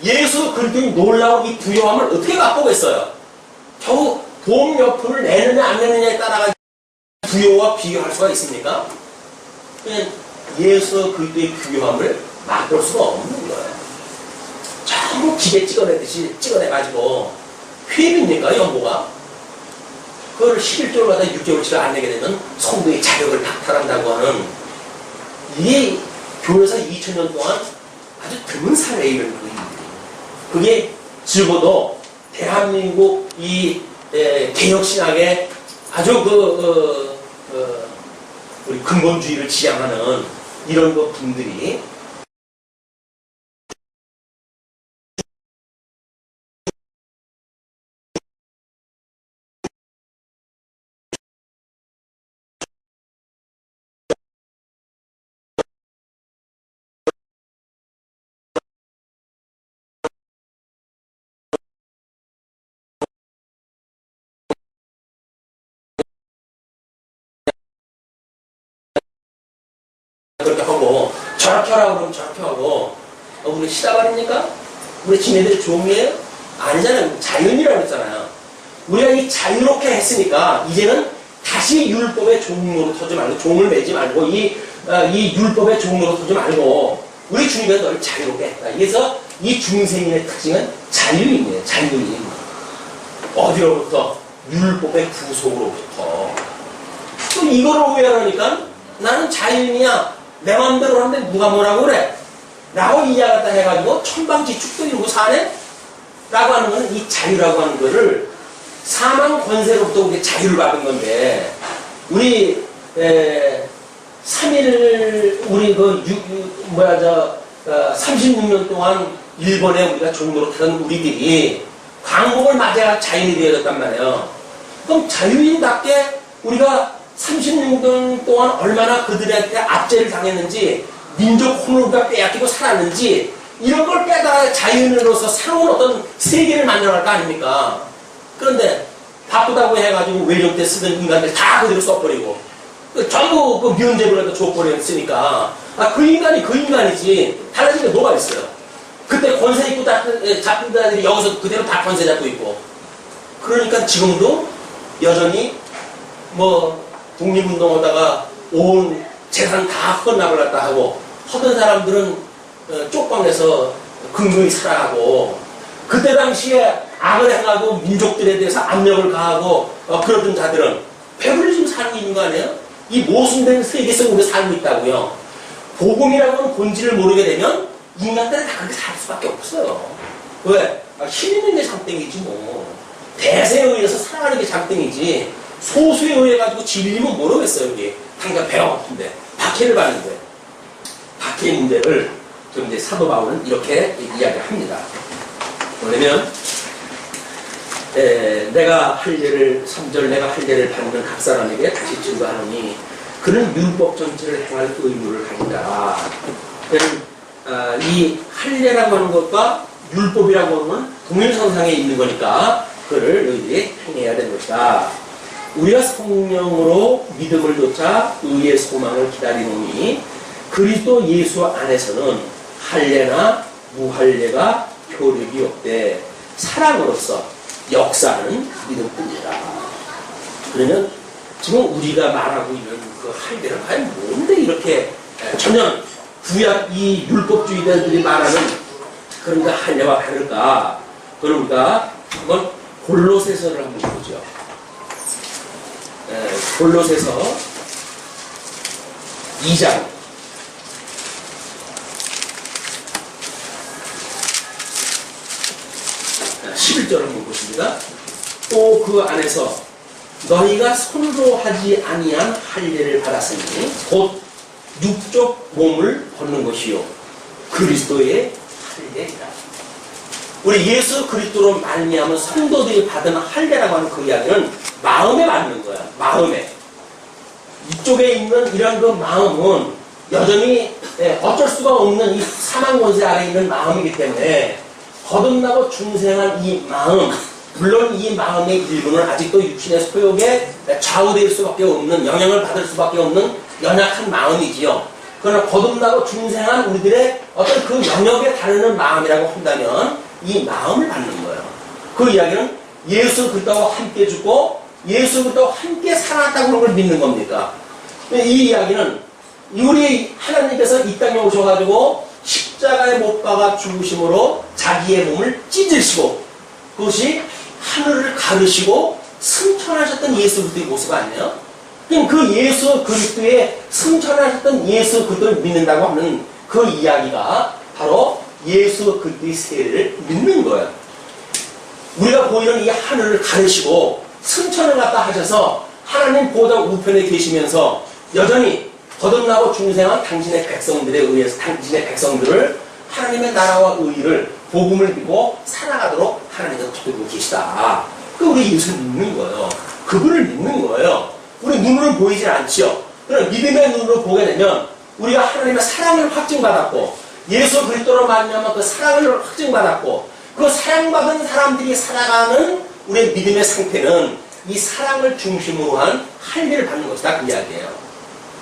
예수 그리스도의 놀라운 이 부요함을 어떻게 맛보겠어요? 겨우 보험료품을 내느냐 안 내느냐에 따라 부요와 비교할 수가 있습니까? 그냥 예수 그리스도의 부요함을 맛볼 수가 없는 거예요. 전부 기계 찍어내듯이 찍어내가지고 회비입니까 연보가? 그걸 11조를 갖다 6개월치를 안 내게 되면 성도의 자격을 박탈한다고 하는 이게 교회에서 2000년 동안 아주 드문 사례의 이런 거예요. 그게 적어도 대한민국 이 개혁신학의 아주 우리 근본주의를 지향하는 이런 분들이 그렇게 하고 저렇게 하라고 그러면 저렇게 하고 우리 시다발입니까? 우리 지네들이 종이에요? 아니잖아요. 자연이라고 했잖아요. 우리가 이 자유롭게 했으니까 이제는 다시 율법의 종으로 서지 말고 종을 매지 말고 이 율법의 종으로 서지 말고 우리 주님은 너를 자유롭게 했다. 그래서 이 중생인의 특징은 자유인이에요. 자유인. 어디로부터? 율법의 구속으로부터. 또 이거를 오해하니까 나는 자유인이야. 내 마음대로 하는데 누가 뭐라고 그래? 라고 이야기했다 해가지고 천방지축도 이루고 사네? 라고 하는 거는 이 자유라고 하는 거를 사망 권세로부터 우리 자유를 받은 건데 우리 3일 우리 36년 동안 일본에 우리가 종로로 타던 우리들이 광복을 맞아야 자유인이 되어졌단 말이에요. 그럼 자유인답게 우리가 36년 동안 얼마나 그들한테 압제를 당했는지 민족 혼란과 빼앗기고 살았는지 이런 걸 깨달아 자유인으로서 새로운 어떤 세계를 만들어갈 거 아닙니까? 그런데 바쁘다고 해가지고 외정 때 쓰던 인간들 다 그대로 써버리고 전부 그 면제부를 줘버렸으니까 그 인간이 그 인간이지 달라진 게 뭐가 있어요? 그때 권세 있고 잡힌 자들이 여기서 그대로 다 권세 잡고 있고 그러니까 지금도 여전히 뭐 독립운동하다가 온 재산 다 헌납을 갖다 하고 하던 사람들은 쪽방에서 근근히 살아가고 그때 당시에 악을 행하고 민족들에 대해서 압력을 가하고 그러던 자들은 배불리 지금 살고 있는 거 아니에요? 이 모순된 세계 속에 우리가 살고 있다고요. 복음이라고 하는 본질을 모르게 되면 인간들은 다 그렇게 살 수밖에 없어요. 왜? 힘 있는 게 장땡이지 뭐. 대세에 의해서 살아가는 게 장땡이지. 소수에 의해 가지고 질리면 모르겠어요. 여기 당장 배가 고픈데 박해를 받는데 박해의 문제를 좀 이제 사도 바울은 이렇게 이야기합니다. 뭐냐면 내가 할 일을 3절 내가 할 일을 받는 각 사람에게 다시 증거하노니 그는 율법 전체를 행할 의무를 가진다. 이 할례라고 하는 것과 율법이라고 하는 건 동일선상에 있는 거니까 그를 너희들이 행해야 되는 것이다. 우리가 성령으로 믿음을 좇아 의의 소망을 기다리노니 그리스도 예수 안에서는 할례나 무할례가 효력이 없되 사랑으로서 역사는 믿음뿐이다. 그러면 지금 우리가 말하고 있는 그 할례는 과연 뭔데 이렇게 전혀 구약 이 율법주의자들이 말하는 그런 그 할례와 다를까? 그럼 우리가 한번 골로새서를 한번 보죠. 골로새서 2장 11절 한번 보십니다. 또 그 안에서 너희가 손으로 하지 아니한 할례를 받았으니 곧 육적 몸을 벗는 것이요 그리스도의 할례이다. 우리 예수 그리스도로 말미암은 성도들이 받은 할례라고 하는 그 이야기는 마음에 맞는 거야. 마음에. 이쪽에 있는 이런 그 마음은 여전히 어쩔 수가 없는 이 사망 권세 아래 있는 마음이기 때문에 거듭나고 중생한 이 마음, 물론 이 마음의 일부는 아직도 육신의 소욕에 좌우될 수밖에 없는, 영향을 받을 수밖에 없는 연약한 마음이지요. 그러나 거듭나고 중생한 우리들의 어떤 그 영역에 다루는 마음이라고 한다면 이 마음을 받는 거예요. 그 이야기는 예수 그리스도와 함께 죽고 예수 그리스도와 함께 살아났다고 하는 걸 믿는 겁니다. 이 이야기는 우리 하나님께서 이 땅에 오셔가지고 십자가에 못 박아 죽으심으로 자기의 몸을 찢으시고 그것이 하늘을 가르시고 승천하셨던 예수 그리스도의 모습 아니에요? 그럼 그 예수 그리스도의 승천하셨던 예수 그리스도를 믿는다고 하는 그 이야기가 바로 예수 그리스도의 세례를 믿는 거예요. 우리가 보이는 이 하늘을 가르시고 승천을 갖다 하셔서 하나님 보좌 우편에 계시면서 여전히 거듭나고 중생한 당신의 백성들에 의해서 당신의 백성들을 하나님의 나라와 의를 복음을 믿고 살아가도록 하나님께서 붙들고 계시다. 그 우리 예수를 믿는 거예요. 그분을 믿는 거예요. 우리 눈으로 보이질 않지요. 그럼 믿음의 눈으로 보게 되면 우리가 하나님의 사랑을 확증받았고 예수 그리스도로 말미암아 그 사랑을 확증받았고 그 사랑받은 사람들이 살아가는 우리의 믿음의 상태는 이 사랑을 중심으로 한 할례를 받는 것이다. 그 이야기예요.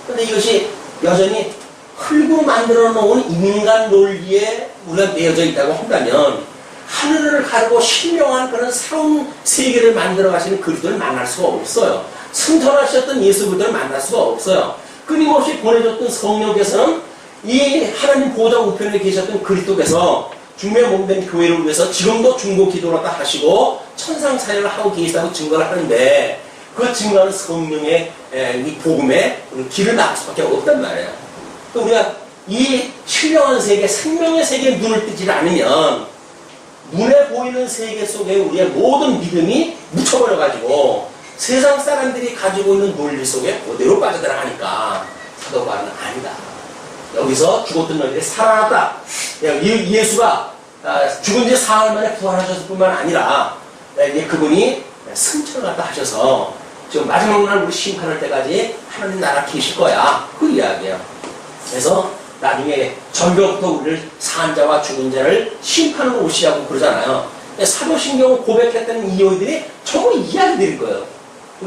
그런데 이것이 여전히 흘고 만들어 놓은 인간 논리에 우리가 매여져 있다고 한다면 하늘을 가르고 신령한 그런 새로운 세계를 만들어 가시는 그리스도를 만날 수가 없어요. 승천하셨던 예수 그리스도를 만날 수가 없어요. 끊임없이 보내줬던 성령께서는 이 하나님 보좌 우편에 계셨던 그리스도께서 중매 몸된 교회를 위해서 지금도 중보 기도를 다 하시고 천상 사역을 하고 계시다고 증거를 하는데 그 증거는 성령의 이 복음에 길을 나갈 수밖에 없단 말이에요. 우리가 이 신령한 세계, 생명의 세계에 눈을 뜨지 않으면 눈에 보이는 세계 속에 우리의 모든 믿음이 묻혀버려가지고 세상 사람들이 가지고 있는 논리 속에 그대로 빠져들어가니까 사도 바울은 아니다. 여기서 죽었던 너희들이 살아났다. 예수가 죽은 지 사흘 만에 부활하셨을 뿐만 아니라 그분이 승천을 갖다 하셔서 지금 마지막 날 우리 심판할 때까지 하나님 나라 계실 거야. 그 이야기예요. 그래서 나중에 전교부터 우리를 산 자와 죽은 자를 심판으로 오시라고 그러잖아요. 사도신경을 고백했던 이유들이 전부 이야기들일 거예요.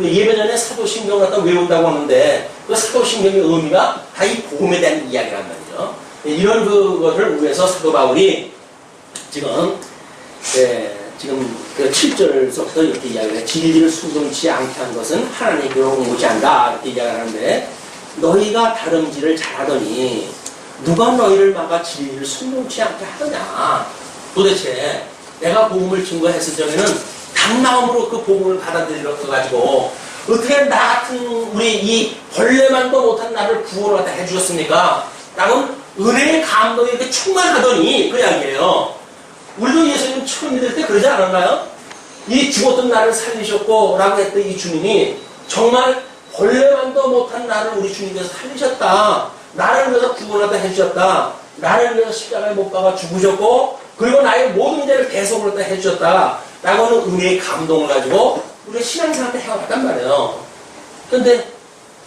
예배 전에 사도신경을 갖다 외운다고 하는데 그 사도신경의 의미가 다 이 복음에 대한 이야기란 말이죠. 이런 그것을 위해서 사도 바울이 지금 그 7절서부터 이렇게 이야기해요. 진리를 순종치 않게 한 것은 하나님께로 온 것이 아니다. 이렇게 이야기하는데 너희가 다름질을 잘하더니 누가 너희를 막아 진리를 순종치 않게 하느냐. 도대체 내가 복음을 증거했을 적에는 단마음으로 그 복음을 받아들여가지고 어떻게 나 같은 우리 이 벌레만도 못한 나를 구원을 해주셨습니까? 라는 은혜의 감동이 이렇게 충만하더니 그 이야기예요. 우리도 예수님 처음 믿을 때 그러지 않았나요? 이 죽었던 나를 살리셨고 라고 했던 이 주님이 정말 벌레만도 못한 나를 우리 주님께서 살리셨다. 나를 위해서 구원하다 해주셨다. 나를 위해서 십자가에 못 박아 죽으셨고 그리고 나의 모든 죄를 대속을 다 해주셨다. 라고 하는 은혜의 감동을 가지고 우리가 신앙생활 때 해왔단 말이에요. 그런데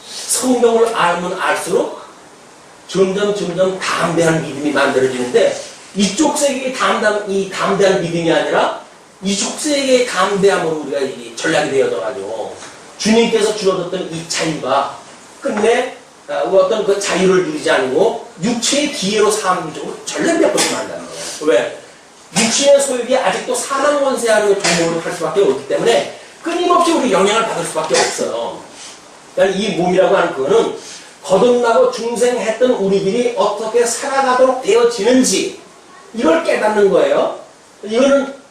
성경을 알면 알수록 점점 담대한 믿음이 만들어지는데 이쪽 세계의 담대한 믿음이 아니라 이쪽 세계의 담대함으로 우리가 전락이 되어져가지고 주님께서 주어졌던 이 자유가 끝내 어떤 그 자유를 누리지 않고 육체의 기회로 사는 쪽으로 전락이 되어버리면 한다는 거예요. 왜? 육신의 소욕이 아직도 사망 권세하는 도모를 할 수밖에 없기 때문에 끊임없이 우리 영향을 받을 수밖에 없어요. 그러니까 이 몸이라고 하는 그거는 거듭나고 중생했던 우리들이 어떻게 살아가도록 되어지는지 이걸 깨닫는 거예요. 이거는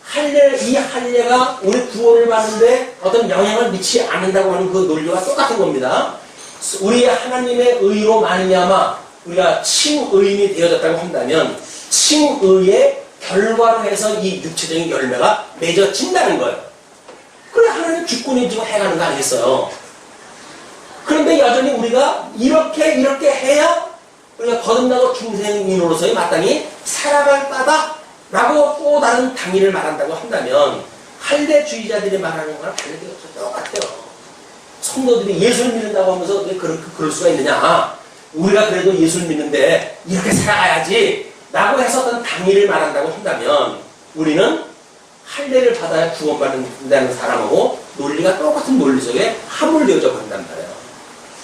이 할례가 우리 구원을 받는데 어떤 영향을 미치지 않는다고 하는 그 논리와 똑같은 겁니다. 우리 하나님의 의로 말미암아 우리가 칭의인이 되어졌다고 한다면 칭의의 결과로 해서 이 육체적인 열매가 맺어진다는 거예요. 그래 하나님 주권이 지금 해가는 거 아니겠어요? 그런데 여전히 우리가 이렇게 해야 우리가 거듭나고 중생인으로서의 마땅히 살아갈 바다 라고 또 다른 당위를 말한다고 한다면 할례주의자들이 말하는 거랑 다르게 똑같아요. 성도들이 예수를 믿는다고 하면서 어떻게 그럴 수가 있느냐. 우리가 그래도 예수를 믿는데 이렇게 살아가야지 라고 해서 어떤 당위를 말한다고 한다면 우리는 할례를 받아야 구원받는다는 사람하고 논리가 똑같은 논리 속에 함몰되어져 버린단 말이에요.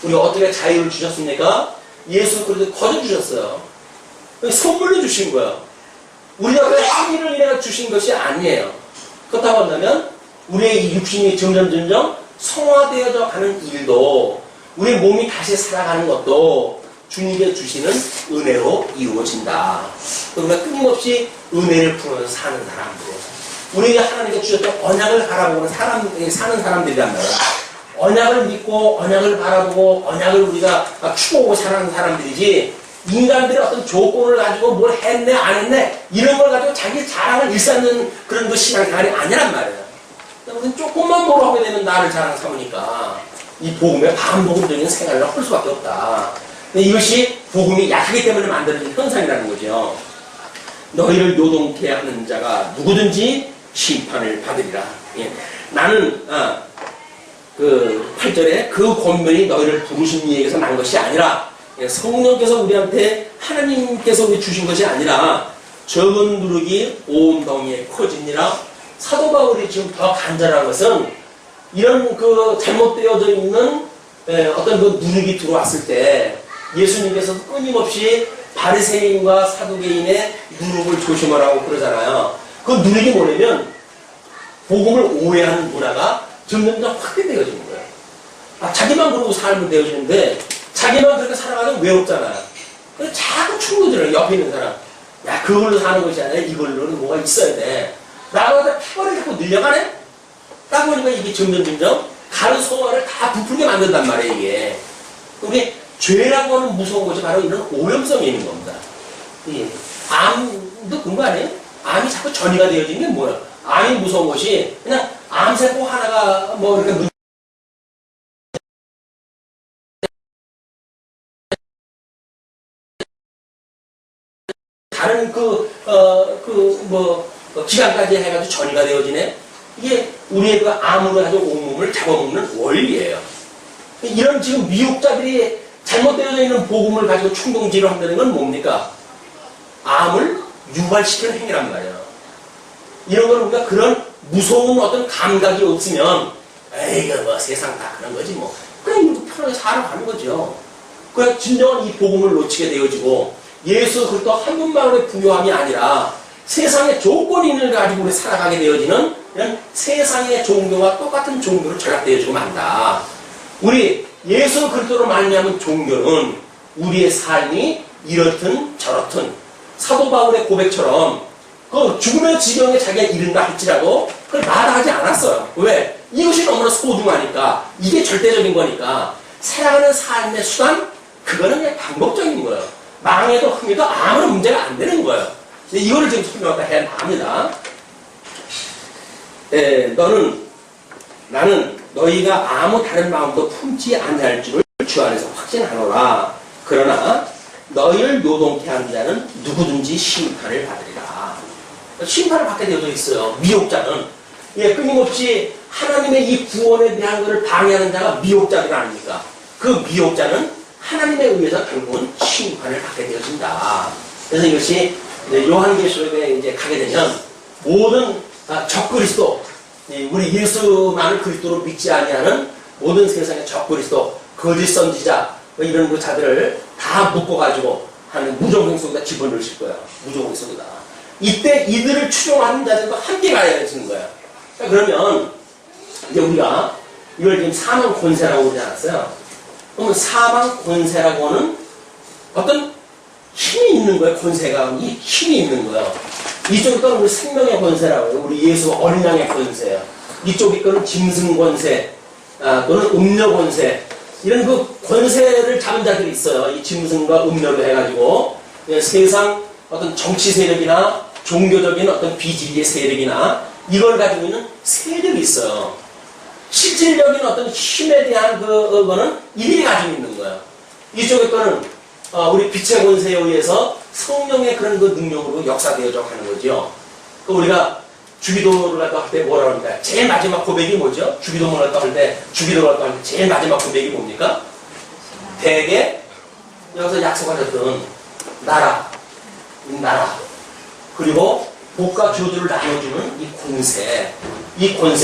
우리가 어떻게 자유를 주셨습니까? 예수 그리스도 거저 주셨어요. 선물로 주신 거예요. 우리가 그 행위를 인해 주신 것이 아니에요. 그렇다고 한다면 우리의 이 육신이 점점 성화되어져 가는 일도 우리 몸이 다시 살아가는 것도 주님께 주시는 은혜로 이루어진다. 우리가 끊임없이 은혜를 풀어서 사는 사람들, 우리가 하나님께 주셨던 언약을 바라보는 사는 사람들이란 말이에요. 언약을 믿고 언약을 바라보고 언약을 우리가 추구하고 살아가는 사람들이지 인간들의 어떤 조건을 가지고 뭘 했네 안 했네 이런 걸 가지고 자기 자랑을 일삼는 그런 그 신앙생활이 아니란 말이에요. 우리는 조금만 뭐로 하게 되면 나를 자랑 삼으니까 이 복음의 반복음적인 생활을 할 수밖에 없다. 근데 이것이 복음이 약하기 때문에 만들어진 현상이라는 거죠. 너희를 요동케 하는 자가 누구든지 심판을 받으리라. 예. 나는 그 8절에 그 권면이 너희를 부르신 이에게서 난 것이 아니라 성령께서 우리한테 하나님께서 우리 주신 것이 아니라 적은 누룩이 온 덩이에 커지니라. 사도 바울이 지금 더 간절한 것은 이런 그 잘못되어져 있는 어떤 그 누룩이 들어왔을 때 예수님께서 끊임없이 바리새인과 사두개인의 누룩을 조심하라고 그러잖아요. 그 누룩이 뭐냐면 복음을 오해하는 문화가 점점 확대되어지는 거예요. 자기만 그러고 살면 되어지는데 자기만 그렇게 살아가면 외롭잖아요. 그래서 자꾸 충고들을 옆에 있는 사람. 야, 그걸로 사는 것이 아니라 이걸로는 뭐가 있어야 돼. 라고 하다 피곤을 자꾸 늘려가네? 딱 보니까 이게 점점 가는 소화를 다 부풀게 만든단 말이에요, 이게. 우리 죄라고 하는 무서운 것이 바로 이런 오염성이 있는 겁니다. 예. 암도 그런 거 아니에요? 암이 자꾸 전이가 되어지는 게 뭐야? 암이 무서운 것이 그냥 암세포 하나가 뭐 이렇게 다른 기간까지 해가지고 전이가 되어지네? 이게 우리의 그 암으로 가지고 온몸을 잡아먹는 원리예요. 이런 지금 미혹자들이 잘못되어져 있는 복음을 가지고 충동질을 한다는 건 뭡니까? 암을 유발시키는 행위란 말이에요. 이런 걸 우리가 그런 무서운 어떤 감각이 없으면 에이, 뭐 세상 다 그런 거지 뭐. 그냥 편하게 살아가는 거죠. 그냥 진정한 이 복음을 놓치게 되어지고 예수 그리스도 한 분만으로의 부요함이 아니라 세상의 조건인을 가지고 우리 살아가게 되어지는 이런 세상의 종교와 똑같은 종교로 전락되어지고 만다. 우리 예수 그리스도로 말미암은 종교는 우리의 삶이 이렇든 저렇든 사도 바울의 고백처럼 그 죽음의 지경에 자기가 이른다 할지라도 그걸 마다하지 않았어요. 왜? 이것이 너무나 소중하니까 이게 절대적인 거니까 살아가는 삶의 수단 그거는 그냥 방법적인 거예요. 망해도 흥해도 아무런 문제가 안 되는 거예요. 이거를 지금 설명하다 해야 합니다. 나는 너희가 아무 다른 마음도 품지 아니할 줄을 주 안에서 확신하노라. 그러나 너희를 노동케 하는 자는 누구든지 심판을 받으리라. 심판을 받게 되어져 있어요. 미혹자는. 끊임없이 하나님의 이 구원에 대한 것을 방해하는 자가 미혹자들 아닙니까? 그 미혹자는 하나님에 의해서 결국은 심판을 받게 되어진다. 그래서 이것이 요한계시록에 이제 가게 되면 모든 적그리스도, 우리 예수만을 그리스도로 믿지 아니하는 모든 세상의 적그리스도, 거짓 선지자 이런 그 자들을 다 묶어가지고 하는 무정경 속에다 집어넣으실 거예요. 무정경 속에다. 이때 이들을 추종하는 자들과 함께 가야 되는 거예요. 그러면 이제 우리가 이걸 지금 사망 권세라고 그러지 않았어요? 그러면 사망 권세라고는 어떤 힘이 있는 거예요. 권세가 이 힘이 있는 거예요. 이쪽에 거는 우리 생명의 권세라고 해요. 우리 예수 어린 양의 권세예요. 이쪽에 거는 짐승 권세, 또는 음료 권세, 이런 그 권세를 잡은 자들이 있어요. 이 짐승과 음료로 해가지고 세상 어떤 정치 세력이나 종교적인 어떤 비진리의 세력이나 이걸 가지고 있는 세력이 있어요. 실질적인 어떤 힘에 대한 그거는 이들이 가지고 있는 거예요. 이쪽에 거는 우리 빛의 권세에 의해서 성령의 그런 그 능력으로 역사되어져 가는 거죠. 우리가 주기도를 갖다 할 때 뭐라고 합니까? 제일 마지막 고백이 뭐죠? 주기도를 갖다 할 때, 주기도를 갖다 할 때 제일 마지막 고백이 뭡니까? 대개 여기서 약속하셨던 나라, 그리고 복과 저주를 나눠주는 이 권세, 이건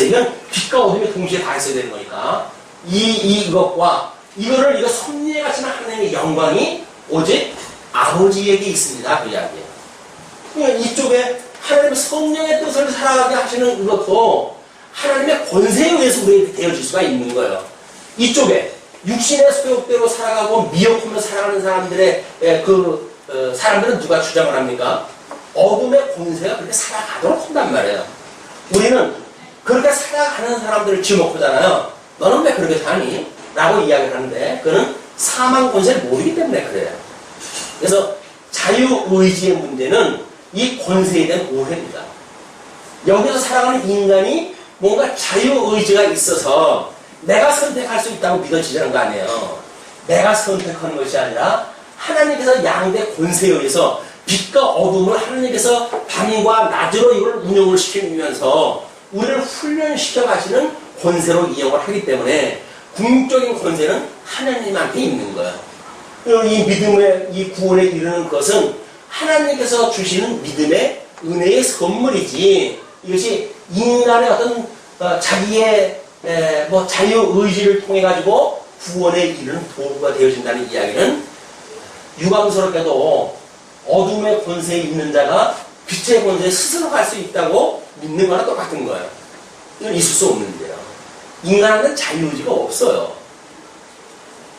빛과 어둠이 동시에 다 있어야 되는 거니까 이것과 이거 섭리에 갇힌 하나님의 영광이 오직 아버지에게 있습니다. 그 이야기예요. 그러니까 이쪽에 하나님의 성령의 뜻을 살아가게 하시는 이것도 하나님의 권세에 의해서 우리에게 되어질 수가 있는 거예요. 이쪽에 육신의 소욕대로 살아가고 미혹하며 살아가는 사람들의 사람들은 누가 주장을 합니까? 어둠의 권세가 그렇게 살아가도록 한단 말이에요. 우리는 그렇게 살아가는 사람들을 지목하잖아요. 너는 왜 그렇게 사니? 라고 이야기를 하는데 그는 사망 권세를 모르기 때문에 그래요. 그래서 자유의지의 문제는 이 권세에 대한 오해입니다. 여기서 살아가는 인간이 뭔가 자유의지가 있어서 내가 선택할 수 있다고 믿어지는 거 아니에요. 내가 선택하는 것이 아니라 하나님께서 양대 권세에 의해서 빛과 어둠을 하나님께서 밤과 낮으로 이걸 운영을 시키면서 우리를 훈련시켜 가시는 권세로 이용을 하기 때문에 궁극적인 권세는 하나님한테 있는 거예요. 이 믿음의 이 구원에 이르는 것은 하나님께서 주시는 믿음의 은혜의 선물이지 이것이 인간의 어떤 자기의 자유의지를 통해 가지고 구원에 이르는 도구가 되어진다는 이야기는 유감스럽게도 어둠의 권세에 있는 자가 빛의 권세에 스스로 갈 수 있다고 믿는 거랑 똑같은 거예요. 이건 있을 수 없는데요. 인간은 자유의지가 없어요.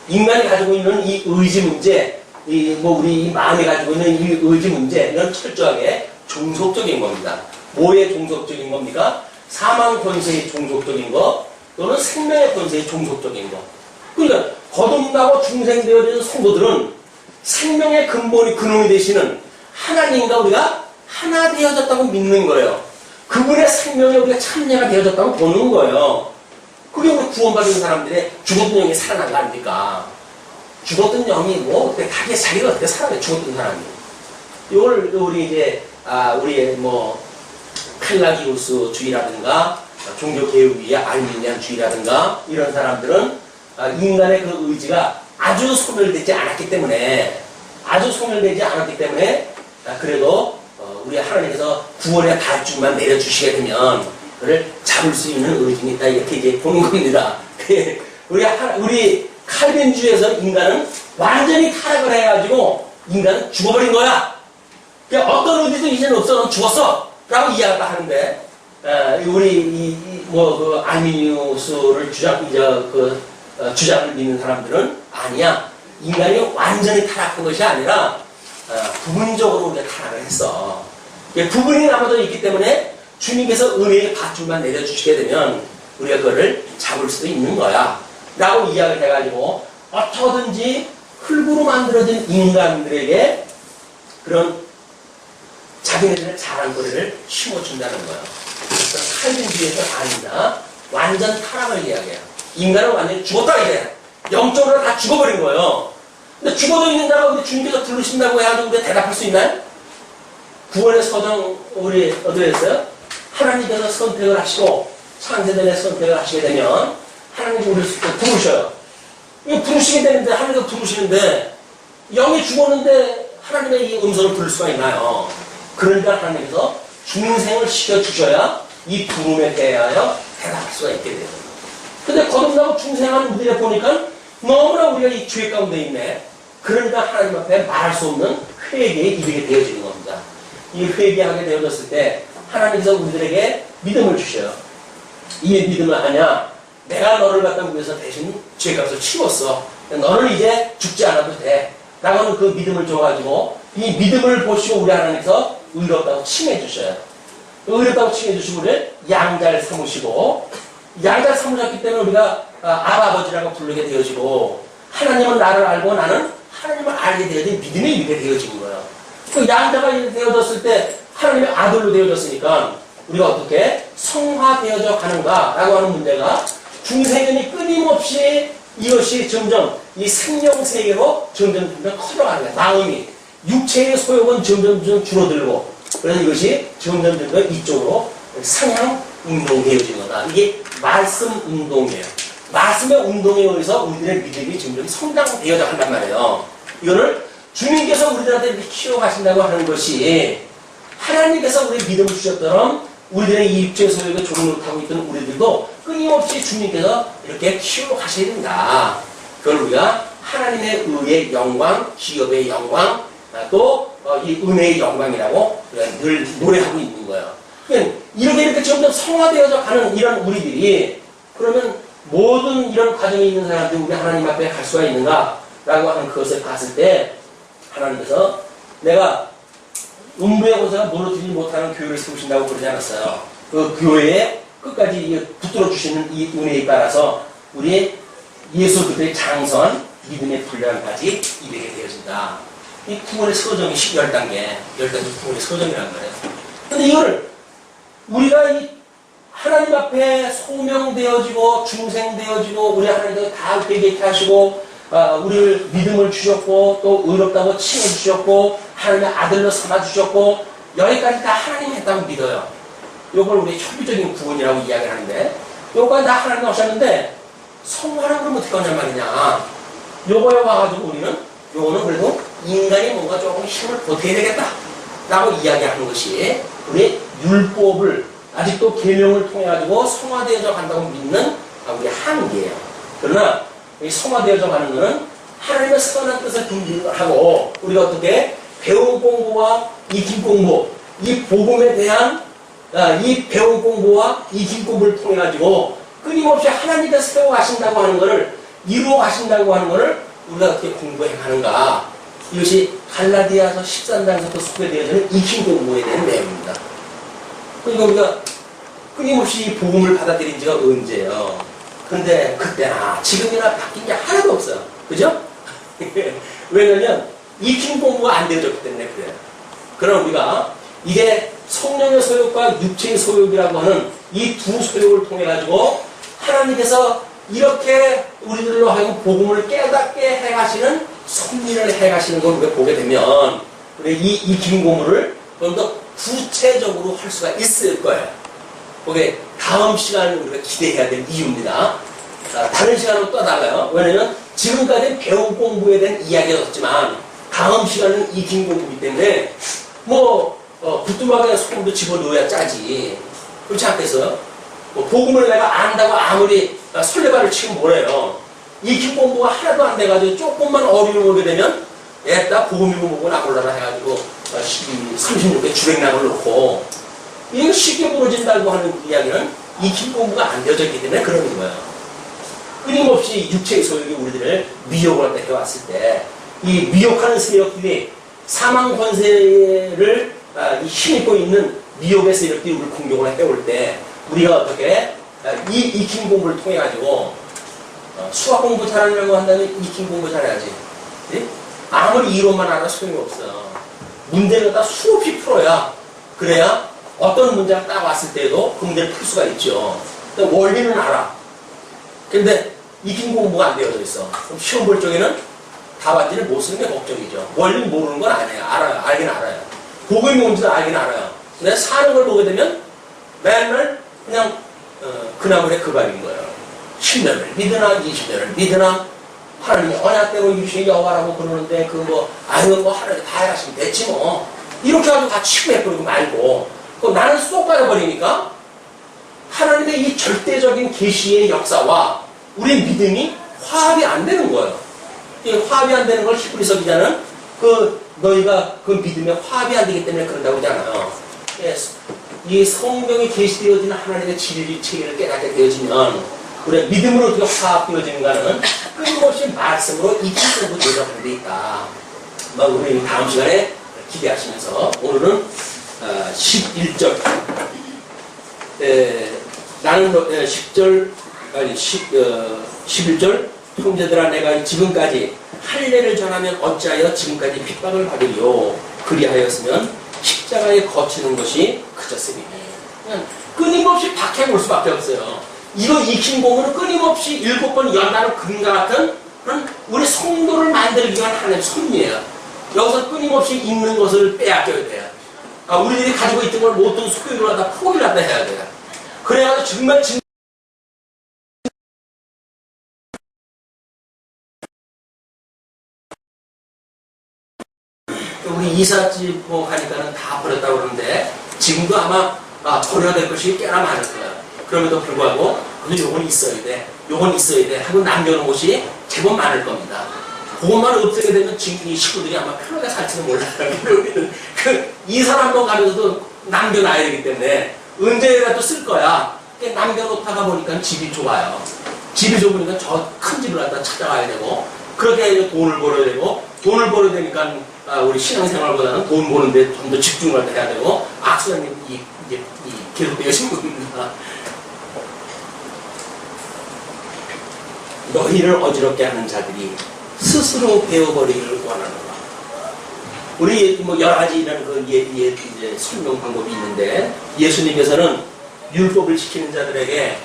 인간이 가지고 있는 이 의지 문제, 우리 마음이 가지고 있는 이 의지 문제, 이건 철저하게 종속적인 겁니다. 뭐의 종속적인 겁니까? 사망 권세의 종속적인 거, 또는 생명의 권세의 종속적인 거. 그러니까 거듭나고 중생되어지는 성도들은 생명의 근본이 근원이 되시는 하나님과 우리가 하나 되어졌다고 믿는 거예요. 그분의 생명에 우리가 참여가 되어졌다고 보는 거예요. 그게 우리 구원받은 사람들의 죽었던 영이 살아난 거 아닙니까? 죽었던 영이 자기가 어떻게 살아요? 죽었던 사람이. 이걸 우리 이제 우리의 칼라기우스 주의라든가 종교개혁위의 알미니안 주의라든가 이런 사람들은 인간의 그 의지가 아주 소멸되지 않았기 때문에 그래도 우리 하나님께서 구원의 밧줄만 내려주시게 되면 그를 잡을 수 있는 의지가 있다 이렇게 이제 보는 겁니다. 우리 칼빈주의에서 인간은 완전히 타락을 해가지고 인간은 죽어버린 거야. 어떤 의지도 이제는 없어. 넌 죽었어. 라고 이야기를 하는데 우리 아미니우스를 주장을 믿는 사람들은 아니야. 인간이 완전히 타락한 것이 아니라 부분적으로 우리가 타락을 했어. 부분이 남아져 있기 때문에 주님께서 은혜의 밧줄만 내려주시게 되면 우리가 그거를 잡을 수도 있는 거야. 라고 이야기를 해가지고 어떻게든지 흙으로 만들어진 인간들에게 그런 자기네들의 자란 거리를 심어준다는 거예요. 칼빈주의에서 아니다. 완전 타락을 이야기해요. 인간은 완전히 죽었다 이래. 영적으로 다 죽어버린 거예요. 근데 죽어도 있는 자가 우리 주님께서 부르신다고 해가지고 우리가 대답할 수 있나요? 구원의 서정 우리 어디에 있어요? 하나님께서 선택을 하시고 창세전에 선택을 하시게 되면 하나님이 우리를 부르셔요. 이거 부르시게 되는데 하나님께서 부르시는데 영이 죽었는데 하나님의 이 음성을 들을 수가 있나요? 그러니까 하나님께서 중생을 시켜주셔야 이 부름에 대하여 대답할 수가 있게 돼요. 근데 거듭나고 중생하는 우리를 보니까 너무나 우리가 이 죄 가운데 있네. 그러니까 하나님 앞에 말할 수 없는 회개에 이르게 되어지는 겁니다. 이 회개하게 되어졌을 때 하나님께서 우리들에게 믿음을 주셔요. 이 믿음을 하냐? 내가 너를 갖다 위해서 대신 죄값을 치웠어. 너는 이제 죽지 않아도 돼. 라고는 그 믿음을 줘가지고 이 믿음을 보시고 우리 하나님께서 의롭다고 칭해 주셔요. 의롭다고 칭해 주시고 우리를 양자를 삼으시고 양자를 삼으셨기 때문에 우리가 아버지라고 부르게 되어지고 하나님은 나를 알고 나는 하나님을 알게 되어진 믿음이 이렇게 되어지는 거예요. 그 양자가 이렇게 되어졌을 때 하나님의 아들로 되어졌으니까 우리가 어떻게 성화되어져 가는가라고 하는 문제가 중생연이 끊임없이 이것이 점점 이 생명세계로 점점 커져가는 거예요. 마음이 육체의 소욕은 점점 줄어들고 그래서 이것이 점점 이쪽으로 상향 운동되어지는 거다. 이게 말씀 운동이에요. 말씀의 운동에 의해서 우리들의 믿음이 점점 성장되어져 간단 말이에요. 이거를 주님께서 우리들한테 이렇게 키워가신다고 하는 것이 하나님께서 우리 믿음을 주셨더럼 우리들의 이 육체 소욕에 종로타고 있던 우리들도 끊임없이 주님께서 이렇게 키워가셔야 된다. 그걸 우리가 하나님의 의의 영광, 기업의 영광, 또 이 은혜의 영광이라고 늘 노래하고 있는 거예요. 그러니까 이렇게 점점 성화되어져 가는 이런 우리들이 그러면 모든 이런 과정에 있는 사람들이 우리 하나님 앞에 갈 수가 있는가라고 하는 그것을 봤을 때 하나님께서 내가 음부의 권세가 무너지지 못하는 교회를 세우신다고 그러지 않았어요. 그 교회에 끝까지 붙들어 주시는 이 은혜에 따라서 우리 예수 그리스도의 장선 믿음의 분량까지 이르게 되어진다. 이 구원의 서정이 10단계 구원의 서정이라는 거예요. 근데 이거를 우리가 이 하나님 앞에 소명되어지고 중생되어지고 우리 하나님께서 다 회개케 하시고 우리를 믿음을 주셨고 또 의롭다고 칭해 주셨고 하나님의 아들로 삼아 주셨고 여기까지 다 하나님이 했다고 믿어요. 이걸 우리 초기적인 구원이라고 이야기를 하는데 요거까지 다 하나님 하셨는데 성화를 그러면 어떻게 하냐 말이냐. 요거에 와가지고 우리는 요거는 그래도 인간이 뭔가 조금 힘을 보태야 되겠다 라고 이야기하는 것이 우리 율법을 아직도 계명을 통해 가지고 성화되어져 간다고 믿는 우리 한계예요. 그러나 이 성화되어져 가는 것은 하나님의 선한 뜻을 분별하고 우리가 어떻게 배운 공부와 익힌 공부, 이 복음에 대한 이 배운 공부와 익힌 공부를 통해 가지고 끊임없이 하나님께서 세워 가신다고 하는 것을 이루어 가신다고 하는 것을 우리가 어떻게 공부해 가는가. 이것이 갈라디아서 13장에서 소개되어지는 익힌 공부에 대한 내용입니다. 그러니까 우리가 끊임없이 이 복음을 받아들인 지가 언제예요? 근데 그때나 지금이나 바뀐 게 하나도 없어요. 그죠? 왜냐면 익힌 공부가 안 되어졌기 때문에 그래요. 그럼 우리가 이게 성령의 소욕과 육체의 소욕이라고 하는 이 두 소욕을 통해 가지고 하나님께서 이렇게 우리들로 하여금 복음을 깨닫게 해가시는 섭리를 해가시는 걸 우리가 보게 되면 우리 이 익힌 공부를 좀 더 구체적으로 할 수가 있을 거예요. 그게 다음 시간을 우리가 기대해야 될 이유입니다. 다른 시간으로 또 달라요. 왜냐면 지금까지 배운 공부에 대한 이야기였지만 다음 시간은 익힌 공부이기 때문에 부뚜막에 소금도 집어넣어야 짜지. 그렇지 않겠어요? 복음을 내가 안다고 아무리 설레발을 치면 뭐래요. 익힌 공부가 하나도 안 돼가지고 조금만 어려움을 오게 되면 애다 복음이고 뭐고 나몰라라 해가지고 36개 주랭랑을 놓고 이거 쉽게 부러진다고 하는 이야기는 익힌 공부가 안 되어졌기 때문에 그러는 거예요. 끊임없이 육체의 소욕이 우리들을 미혹을 해왔을 때 이 미혹하는 세력들이 사망 권세를 힘입고 있는 미혹의 세력들이 우리를 공격을 해올 때 우리가 어떻게 이 익힌 공부를 통해 가지고 수학 공부 잘하려고 한다면 익힌 공부 잘해야지. 예? 아무리 이론만 알아 소용이 없어. 문제를 갖다 수없이 풀어야, 그래야 어떤 문제가 딱 왔을 때도 그 문제를 풀 수가 있죠. 그러니까 원리는 알아. 근데 익힌 공부가 안 되어져 있어. 그럼 시험 볼 적에는 답안지를 못 쓰는 게 걱정이죠. 원리는 모르는 건 아니에요. 알아요. 알긴 알아요. 복음이 뭔지도 알긴 알아요. 근데 사는 걸 보게 되면 맨날 그냥 그나물의 그 밥인 거예요. 10년을 믿으나 20년을 믿으나 하나님이 언약대로 이루신 여호와라고 그러는데 아유 하나님 다 해라시면 됐지 뭐. 이렇게 하고 다 치부해버리고 말고 나는 쏙 빠져버리니까 하나님의 이 절대적인 계시의 역사와 우리의 믿음이 화합이 안 되는 거예요. 이 화합이 안 되는 걸 히브리서 기자는 너희가 그 믿음에 화합이 안 되기 때문에 그런다고 하잖아요. 이 성경에 계시되어지는 하나님의 진리 체계를 깨닫게 되어지면 우리가 믿음으로 어떻게 화합되어지는가는 끊임없이 말씀으로 익히고 노력하는 데 있다. 우리 다음 시간에 기대하시면서 오늘은 11절 나는 11절 형제들아 내가 지금까지 할례를 전하면 어찌하여 지금까지 핍박을 받으리요. 그리하였으면 십자가에 거치는 것이 그쳤으니. 끊임없이 박해볼 수밖에 없어요. 이거 익힌 공부는 끊임없이 7번 연달아 그림과 같은 우리 성도를 만들기 위한 하나님의 섭리예요. 여기서 끊임없이 읽는 것을 빼앗겨야 돼요. 우리들이 가지고 있던 걸 모든 소유를 갖다 포기를 갖다 해야 돼요. 그래가지고 정말 우리 이삿집 가니까는 다 버렸다고 그러는데 지금도 아마 버려야 될 것이 꽤나 많을 거예요. 그럼에도 불구하고 요건 있어야 돼, 요건 있어야 돼 하고 남겨놓은 곳이 제법 많을 겁니다. 그것만 없애게 되면 지금 이 식구들이 아마 편하게 살지는 몰라요. 이 사람도 가면서도 남겨놔야 되기 때문에 언제라도 쓸 거야. 남겨놓다가 보니까 집이 좁아요. 집이 좁으니까 저 큰 집을 갖다 찾아가야 되고 그렇게 해서 돈을 벌어야 되고 돈을 벌어야 되니까 우리 신앙생활보다는 돈 버는데 좀 더 집중을 해야 되고 악수장님 이제 계속되신 겁니다. 너희를 어지럽게 하는 자들이 스스로 배워버리기를 원하노라. 우리 여러 가지 이런 이제 설명 방법이 있는데 예수님께서는 율법을 지키는 자들에게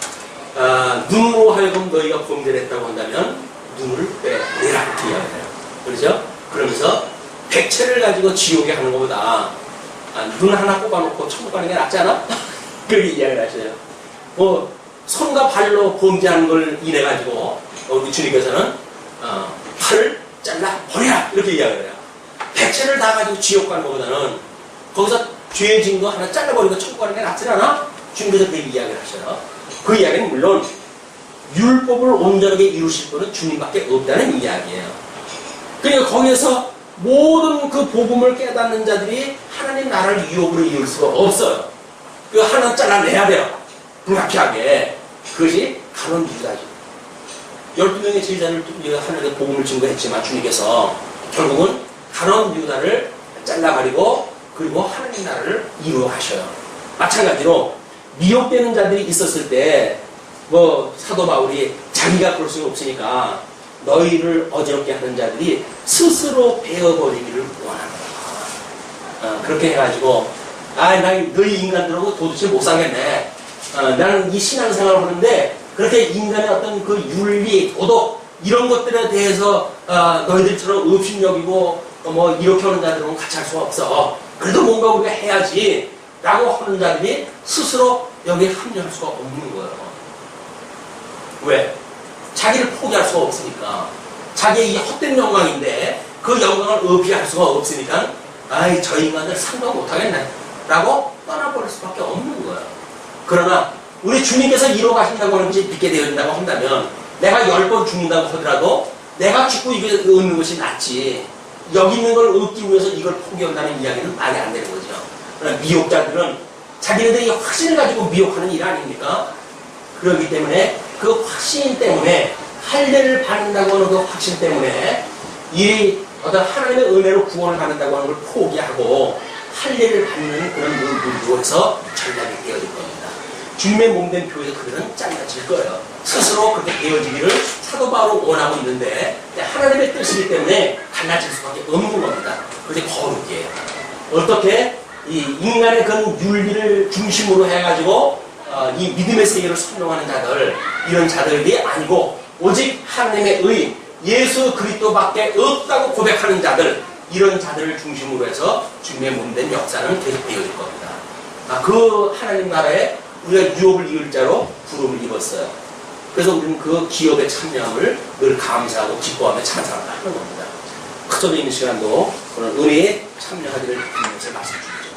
눈으로 하여금 너희가 범죄를 했다고 한다면 눈을 빼내라 이렇게 이야기해요. 그렇죠? 그러면서 백채를 가지고 지옥에 하는 것보다 눈 하나 꼽아놓고 천국 가는 게 낫지 않아? 그렇게 이야기를 하셔요. 손과 발로 범죄하는 걸 인해 가지고 우리 주님께서는 팔을 잘라 버려라 이렇게 이야기를 해요. 백채를 다 가지고 지옥 가는 것보다는 거기서 죄진 거 하나 잘라버리고 천국 가는 게 낫지 않아? 주님께서 그렇게 이야기를 하셔요. 그 이야기는 물론 율법을 온전하게 이루실 분은 주님밖에 없다는 이야기예요. 그러니까 거기에서 모든 그 복음을 깨닫는 자들이 하나님 나라를 유업으로 이룰 수가 없어요. 그 하나 잘라내야 돼요. 불합리하게. 그것이 가론 유다죠. 12명의 제자를 하나님의 복음을 증거했지만 주님께서 결국은 가론 유다를 잘라버리고 그리고 하나님 나라를 이루어 하셔요. 마찬가지로 미혹되는 자들이 있었을 때 사도 바울이 자기가 그럴 수 없으니까 너희를 어지럽게 하는 자들이 스스로 베어버리기를 원한다. 그렇게 해가지고 너희 인간들하고 도대체 못 살겠네. 나는 이 신앙생활을 하는데 그렇게 인간의 어떤 그 윤리, 도덕 이런 것들에 대해서 너희들처럼 업신여기고 이렇게 하는 자들은 같이 할 수가 없어. 그래도 뭔가 우리가 해야지 라고 하는 자들이 스스로 여기에 합류할 수가 없는 거예요. 왜? 자기를 포기할 수가 없으니까. 자기의 이 헛된 영광인데 그 영광을 어필할 수가 없으니까 저 인간들 상관 못하겠네 라고 떠나버릴 수밖에 없는 거예요. 그러나 우리 주님께서 이루어 가신다고 하는지 믿게 되어진다고 한다면 내가 10번 죽는다고 하더라도 내가 죽고 이걸 얻는 것이 낫지 여기 있는 걸 얻기 위해서 이걸 포기한다는 이야기는 말이 안 되는 거죠. 그러나 미혹자들은 자기네들이 확신을 가지고 미혹하는 일 아닙니까? 그렇기 때문에 그 확신 때문에 할례를 받는다고 하는 그 확신 때문에 이 어떤 하나님의 은혜로 구원을 받는다고 하는 걸 포기하고 할례를 받는 그런 문구에서 전략이 되어질 겁니다. 주님의 몸된 교회에서 그들은 잘라질 거예요. 스스로 그렇게 되어지기를 사도 바울은 원하고 있는데 하나님의 뜻이기 때문에 달라질 수밖에 없는 겁니다. 그게 거룩이에요. 어떻게 이 인간의 그런 윤리를 중심으로 해가지고 이 믿음의 세계를 설명하는 자들, 이런 자들이 아니고 오직 하나님의 의, 예수 그리스도밖에 없다고 고백하는 자들, 이런 자들을 중심으로 해서 주님의 몸된 역사는 계속 되어질 겁니다. 그 하나님 나라에 우리가 유업을 이을 자로 부름을 입었어요. 그래서 우리는 그 기업에 참여함을 늘 감사하고 기뻐하며 찬양하는 겁니다. 크토 있는 시간도 그런 은혜에 참여하기를 빌면서 말씀드리죠.